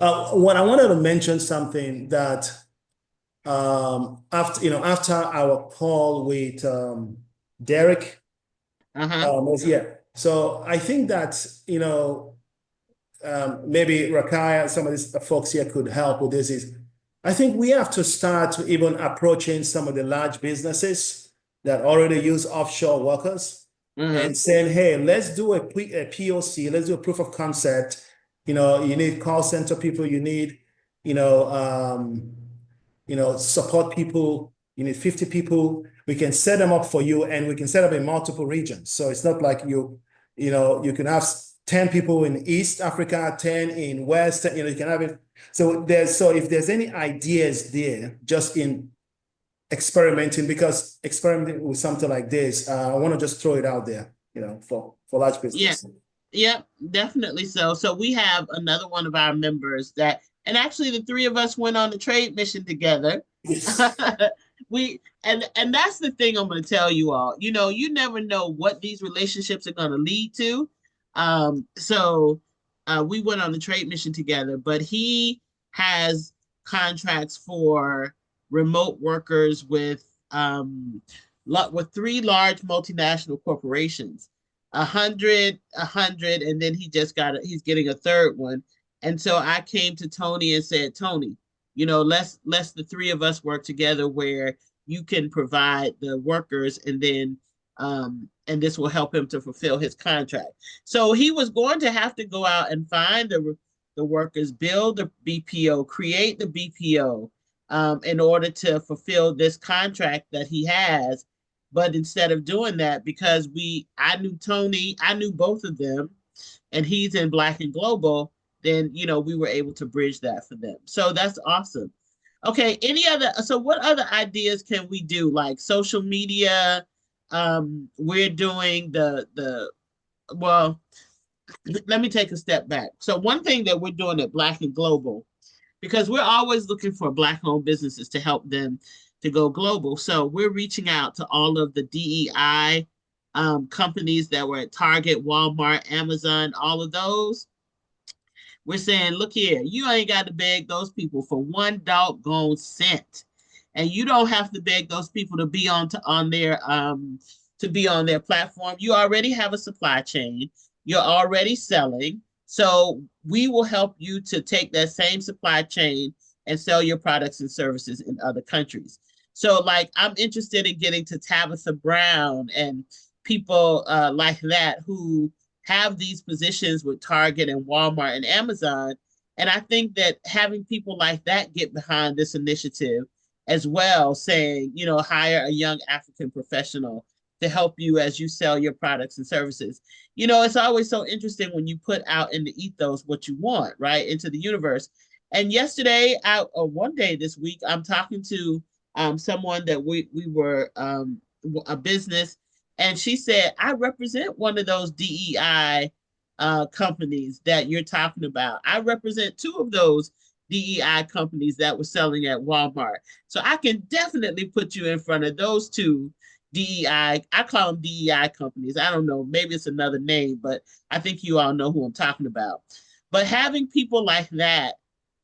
When I wanted to mention something that after our call with Derek, so I think that maybe Rakaya, some of these folks here could help with this. Is I think we have to start even approaching some of the large businesses that already use offshore workers and saying, hey, let's do a POC, let's do a proof of concept. You need call center people, you need support people. You need 50 people. We can set them up for you, and we can set up in multiple regions. So it's not like you can have 10 people in East Africa, 10 in West, you can have it. So if there's any ideas there, just in experimenting with something like this, I want to just throw it out there, for large business. Yeah, definitely so. So we have another one of our members and actually the three of us went on the trade mission together. Yes. And that's the thing I'm going to tell you all. You never know what these relationships are going to lead to. So we went on the trade mission together, but he has contracts for remote workers with 3 large multinational corporations. 100, and then he's getting a third one. And so I came to Tony and said, Tony, let's the three of us work together where you can provide the workers, and then and this will help him to fulfill his contract. So he was going to have to go out and find the workers, build the BPO, create the BPO in order to fulfill this contract that he has. But instead of doing that, because I knew Tony, I knew both of them, and he's in Black and Global, then, we were able to bridge that for them. So that's awesome. Okay, so what other ideas can we do? Like social media, we're doing well, let me take a step back. So one thing that we're doing at Black and Global, because we're always looking for Black-owned businesses to help them to go global. So we're reaching out to all of the DEI companies that were at Target, Walmart, Amazon, all of those. We're saying, look here, you ain't got to beg those people for one doggone cent. And you don't have to beg those people to be on their platform. You already have a supply chain. You're already selling. So we will help you to take that same supply chain and sell your products and services in other countries. So like, I'm interested in getting to Tabitha Brown and people like that who have these positions with Target and Walmart and Amazon. And I think that having people like that get behind this initiative as well, saying, hire a young African professional to help you as you sell your products and services. It's always so interesting when you put out in the ethos what you want, right, into the universe. And yesterday, one day this week, I'm talking to someone that we were a business, and she said, I represent one of those DEI companies that you're talking about. I represent 2 of those DEI companies that were selling at Walmart. So I can definitely put you in front of those 2 DEI. I call them DEI companies. I don't know, maybe it's another name, but I think you all know who I'm talking about. But having people like that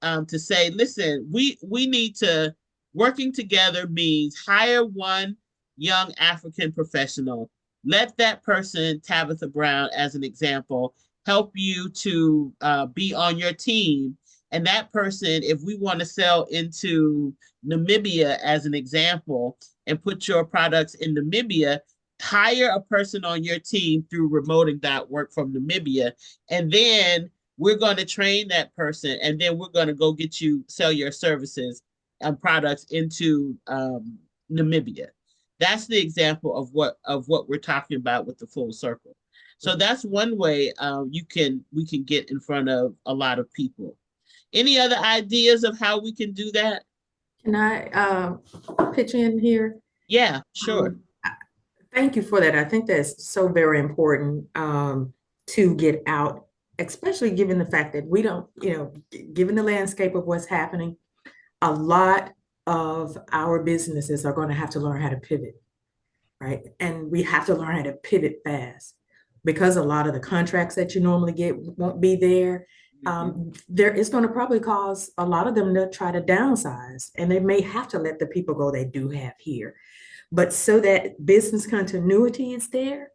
to say, listen, we need to, working together means hire one young African professional. Let that person, Tabitha Brown, as an example, help you to be on your team. And that person, if we want to sell into Namibia, as an example, and put your products in Namibia, hire a person on your team through remoting.work from Namibia. And then we're going to train that person. And then we're going to go get you, sell your services and products into Namibia. That's the example of what we're talking about with the full circle. So that's one way we can get in front of a lot of people. Any other ideas of how we can do that? Can I pitch in here? Yeah, sure. Thank you for that. I think that's so very important to get out, especially given the fact that we don't, given the landscape of what's happening, a lot of our businesses are going to have to learn how to pivot, right? And we have to learn how to pivot fast, because a lot of the contracts that you normally get won't be there. There is going to probably cause a lot of them to try to downsize, and they may have to let the people go they do have here. But so that business continuity is there,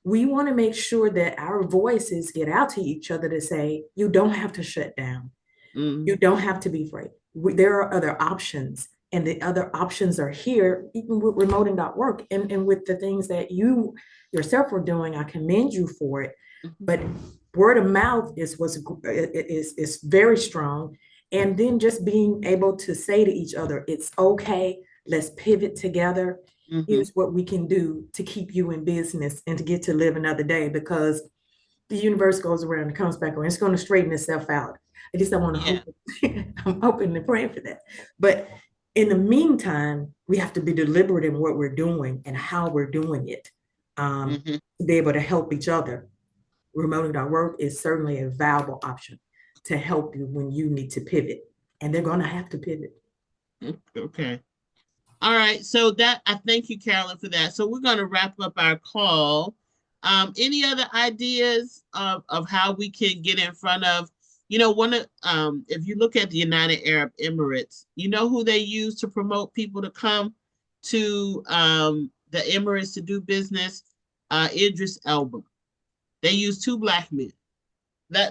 we want to make sure that our voices get out to each other to say, you don't have to shut down. You don't have to be afraid. There are other options, and the other options are here, even with remoting.work and with the things that you yourself were doing. I commend you for it. But word of mouth is very strong, And then just being able to say to each other, it's okay, let's pivot together. Here's what we can do to keep you in business and to get to live another day, because the universe goes around and comes back around. It's going to straighten itself out. I just don't want to hope. I'm hoping and praying for that. But in the meantime, we have to be deliberate in what we're doing and how we're doing it, to be able to help each other. Remote.work is certainly a valuable option to help you when you need to pivot, and they're going to have to pivot. Okay. All right. So that I thank you, Carolyn, for that. So we're going to wrap up our call. Any other ideas of how we can get in front of, one of if you look at the United Arab Emirates, you know who they use to promote people to come to the Emirates to do business? Idris Elba. They use 2 Black men.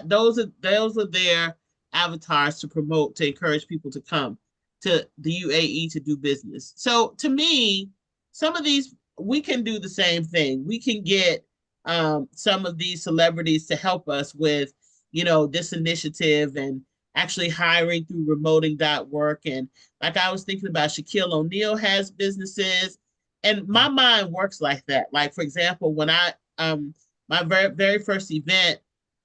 Those are their avatars to promote, to encourage people to come to the UAE to do business. So to me, some of these, we can do the same thing. We can get some of these celebrities to help us with, this initiative, and actually hiring through remoting.work. And like I was thinking about, Shaquille O'Neal has businesses, and my mind works like that. Like, for example, when I my very first event,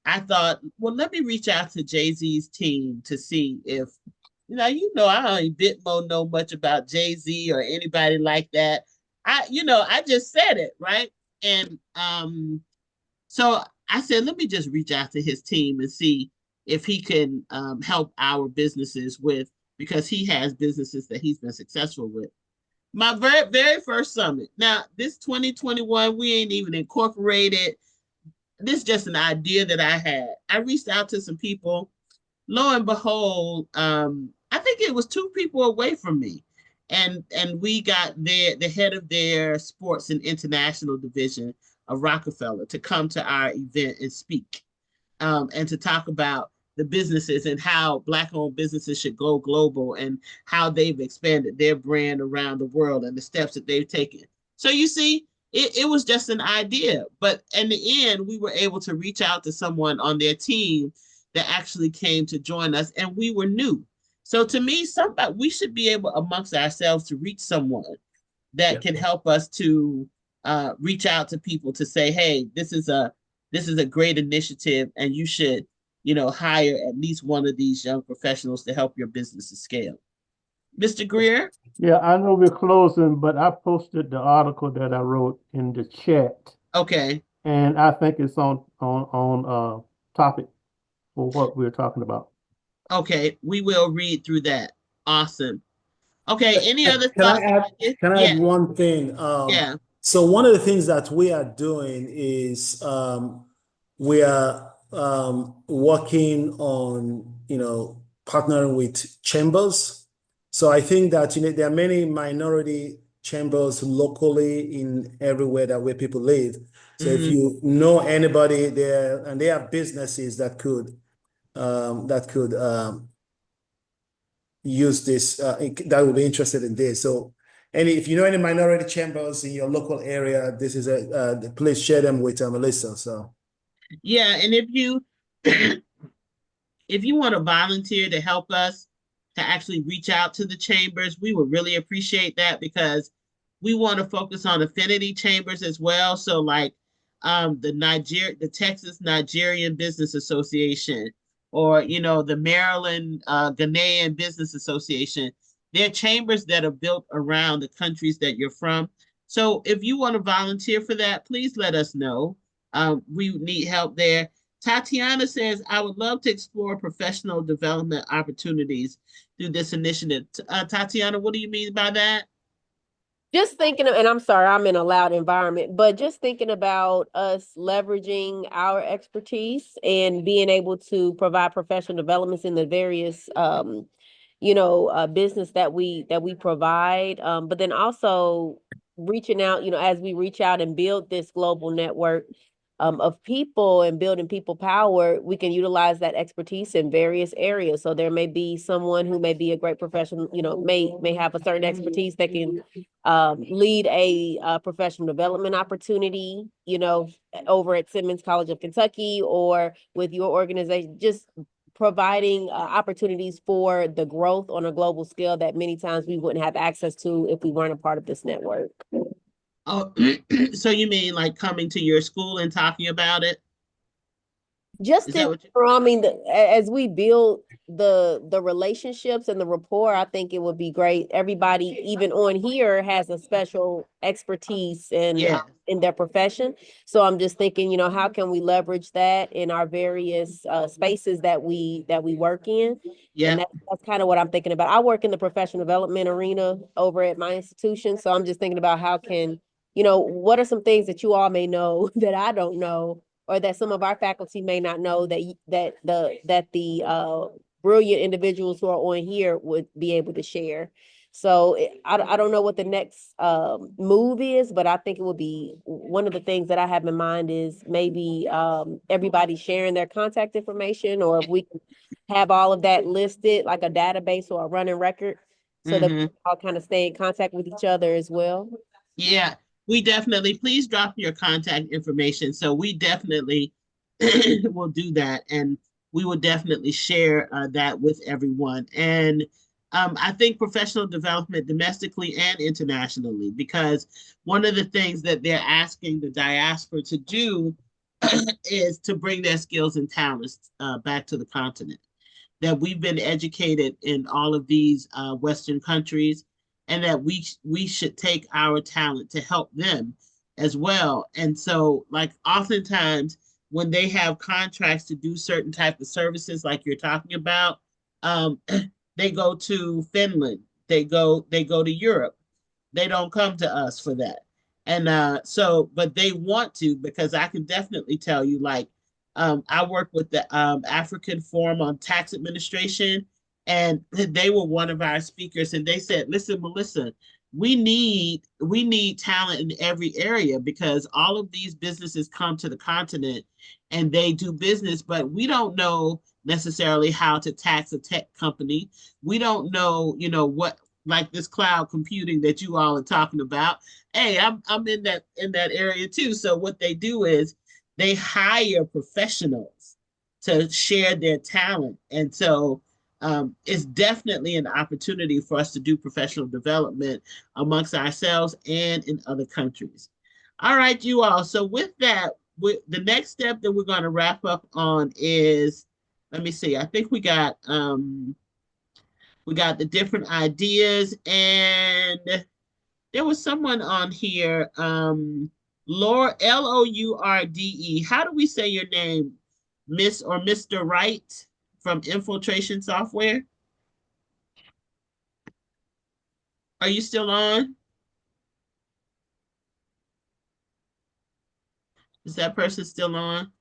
I thought, well, let me reach out to Jay-Z's team to see if, I don't bit more know much about Jay-Z or anybody like that. I just said it, right? And so I said, let me just reach out to his team and see if he can help our businesses with, because he has businesses that he's been successful with. My very first summit. Now, this 2021, we ain't even incorporated. This is just an idea that I had. I reached out to some people. Lo and behold, I think it was 2 people away from me. And we got the head of their sports and international division of Rockefeller to come to our event and speak, and to talk about the businesses and how Black-owned businesses should go global, and how they've expanded their brand around the world, and the steps that they've taken. So you see, it was just an idea, but in the end, we were able to reach out to someone on their team that actually came to join us, and we were new. So to me, we should be able amongst ourselves to reach someone that can help us to reach out to people to say, hey, this is a great initiative, and you should, hire at least one of these young professionals to help your business to scale. Mr. Greer? Yeah, I know we're closing, but I posted the article that I wrote in the chat. Okay. And I think it's on topic for what we're talking about. Okay, we will read through that. Awesome. Okay, any other Can thoughts? Can I add one thing? Yeah. So one of the things that we are doing is we are working on, partnering with chambers. So I think that there are many minority chambers locally in everywhere where people live. So if you know anybody there, and they have businesses that could use this, that would be interested in this. So if you know any minority chambers in your local area, this is please share them with Melissa. So yeah, and if you if you want to volunteer to help us to actually reach out to the chambers, we would really appreciate that, because we want to focus on affinity chambers as well. So like the Texas Nigerian Business Association, or the Maryland Ghanaian Business Association. They're chambers that are built around the countries that you're from. So if you want to volunteer for that, please let us know. We need help there. Tatiana says, I would love to explore professional development opportunities through this initiative. Tatiana, what do you mean by that? Just thinking of, and I'm sorry, I'm in a loud environment, but just thinking about us leveraging our expertise and being able to provide professional developments in the various business that we provide, but then also reaching out, as we reach out and build this global network of people and building people power, we can utilize that expertise in various areas. So there may be someone who may be a great professional, may have a certain expertise that can lead a professional development opportunity, over at Simmons College of Kentucky, or with your organization, just providing opportunities for the growth on a global scale that many times we wouldn't have access to if we weren't a part of this network. Oh, so you mean like coming to your school and talking about it? Just Is in that what you? general, I mean, as we build the relationships and the rapport, I think it would be great. Everybody, even on here, has a special expertise Yeah, in their profession. So I'm just thinking, you know, how can we leverage that in our various spaces that we work in? yeah. And that's kind of what I'm thinking about. I work in the professional development arena over at my institution, so I'm just thinking about how can, you know, what are some things that you all may know that I don't know, or that some of our faculty may not know, that the brilliant individuals who are on here would be able to share. So I don't know what the next move is, but I think it would be one of the things that I have in mind is maybe everybody sharing their contact information, or if we can have all of that listed like a database or a running record, so that we Mm-hmm. all kind of stay in contact with each other as well. Yeah, we definitely, please drop your contact information. So we definitely will do that. And we will definitely share that with everyone. And I think professional development domestically and internationally, because one of the things that they're asking the diaspora to do is to bring their skills and talents back to the continent, that we've been educated in all of these Western countries, and that we should take our talent to help them as well. And so, like oftentimes when they have contracts to do certain type of services, like you're talking about, um, they go to Finland, they go to Europe. They don't come to us for that. And so, but they want to, because I can definitely tell you, like, I work with the African Forum on Tax Administration, and they were one of our speakers, and they said, "Listen, Melissa, we need talent in every area, because all of these businesses come to the continent and they do business, but we don't know necessarily how to tax a tech company. We don't know, what, like this cloud computing that you all are talking about. Hey, I'm in that area too. So what they do is they hire professionals to share their talent. And so it's definitely an opportunity for us to do professional development amongst ourselves and in other countries. All right, you all. So with that, the next step that we're going to wrap up on is, let me see. I think we got the different ideas, and there was someone on here, Laura, Lourde. How do we say your name? Miss or Mr. Wright from Infiltration Software. Are you still on? Is that person still on?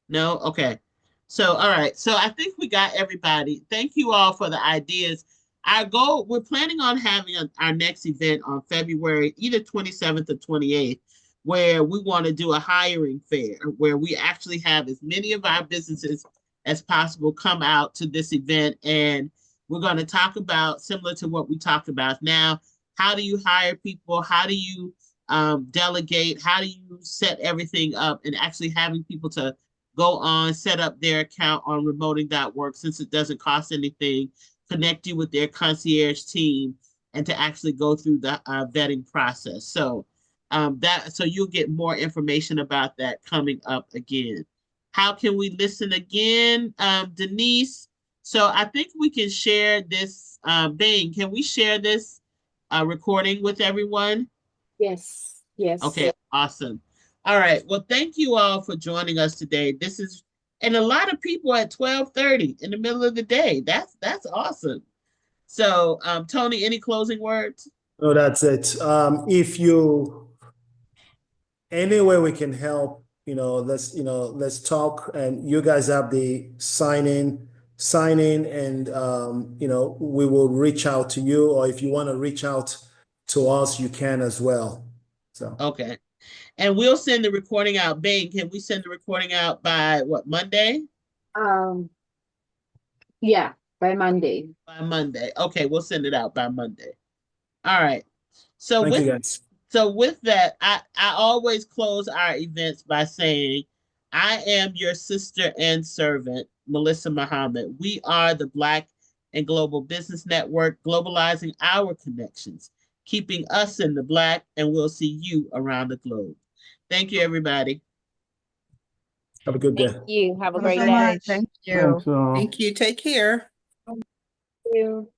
No? Okay. So, all right. So I think we got everybody. Thank you all for the ideas. Our goal, we're planning on having our next event on February, either 27th or 28th, where we want to do a hiring fair, where we actually have as many of our businesses as possible come out to this event. And we're going to talk about, similar to what we talked about now, how do you hire people? How do you delegate? How do you set everything up, and actually having people to go on, set up their account on remoting.work, since it doesn't cost anything, connect you with their concierge team, and to actually go through the vetting process. So so you'll get more information about that coming up again. How can we listen again, Denise? So I think we can share this. Bing, can we share this recording with everyone? Yes, yes. Okay, awesome. All right. Well, thank you all for joining us today. And a lot of people at 12:30 in the middle of the day. That's awesome. So, Tony, any closing words? No, that's it. If you any way we can help, let's talk, and you guys have the sign in, and we will reach out to you, or if you want to reach out to us, you can as well. So Okay. And we'll send the recording out. Bing, can we send the recording out by what, Monday? Yeah, by Monday. By Monday. Okay, we'll send it out by Monday. All right. So thank you with guys. So with that, I always close our events by saying, I am your sister and servant, Melissa Muhammad. We are the Black and Global Business Network, globalizing our connections, keeping us in the Black, and we'll see you around the globe. Thank you, everybody. Have a good day. Thank you. Have a Have a great good day. night. Thank you. Thanks, Thank you. Take care. Thank you.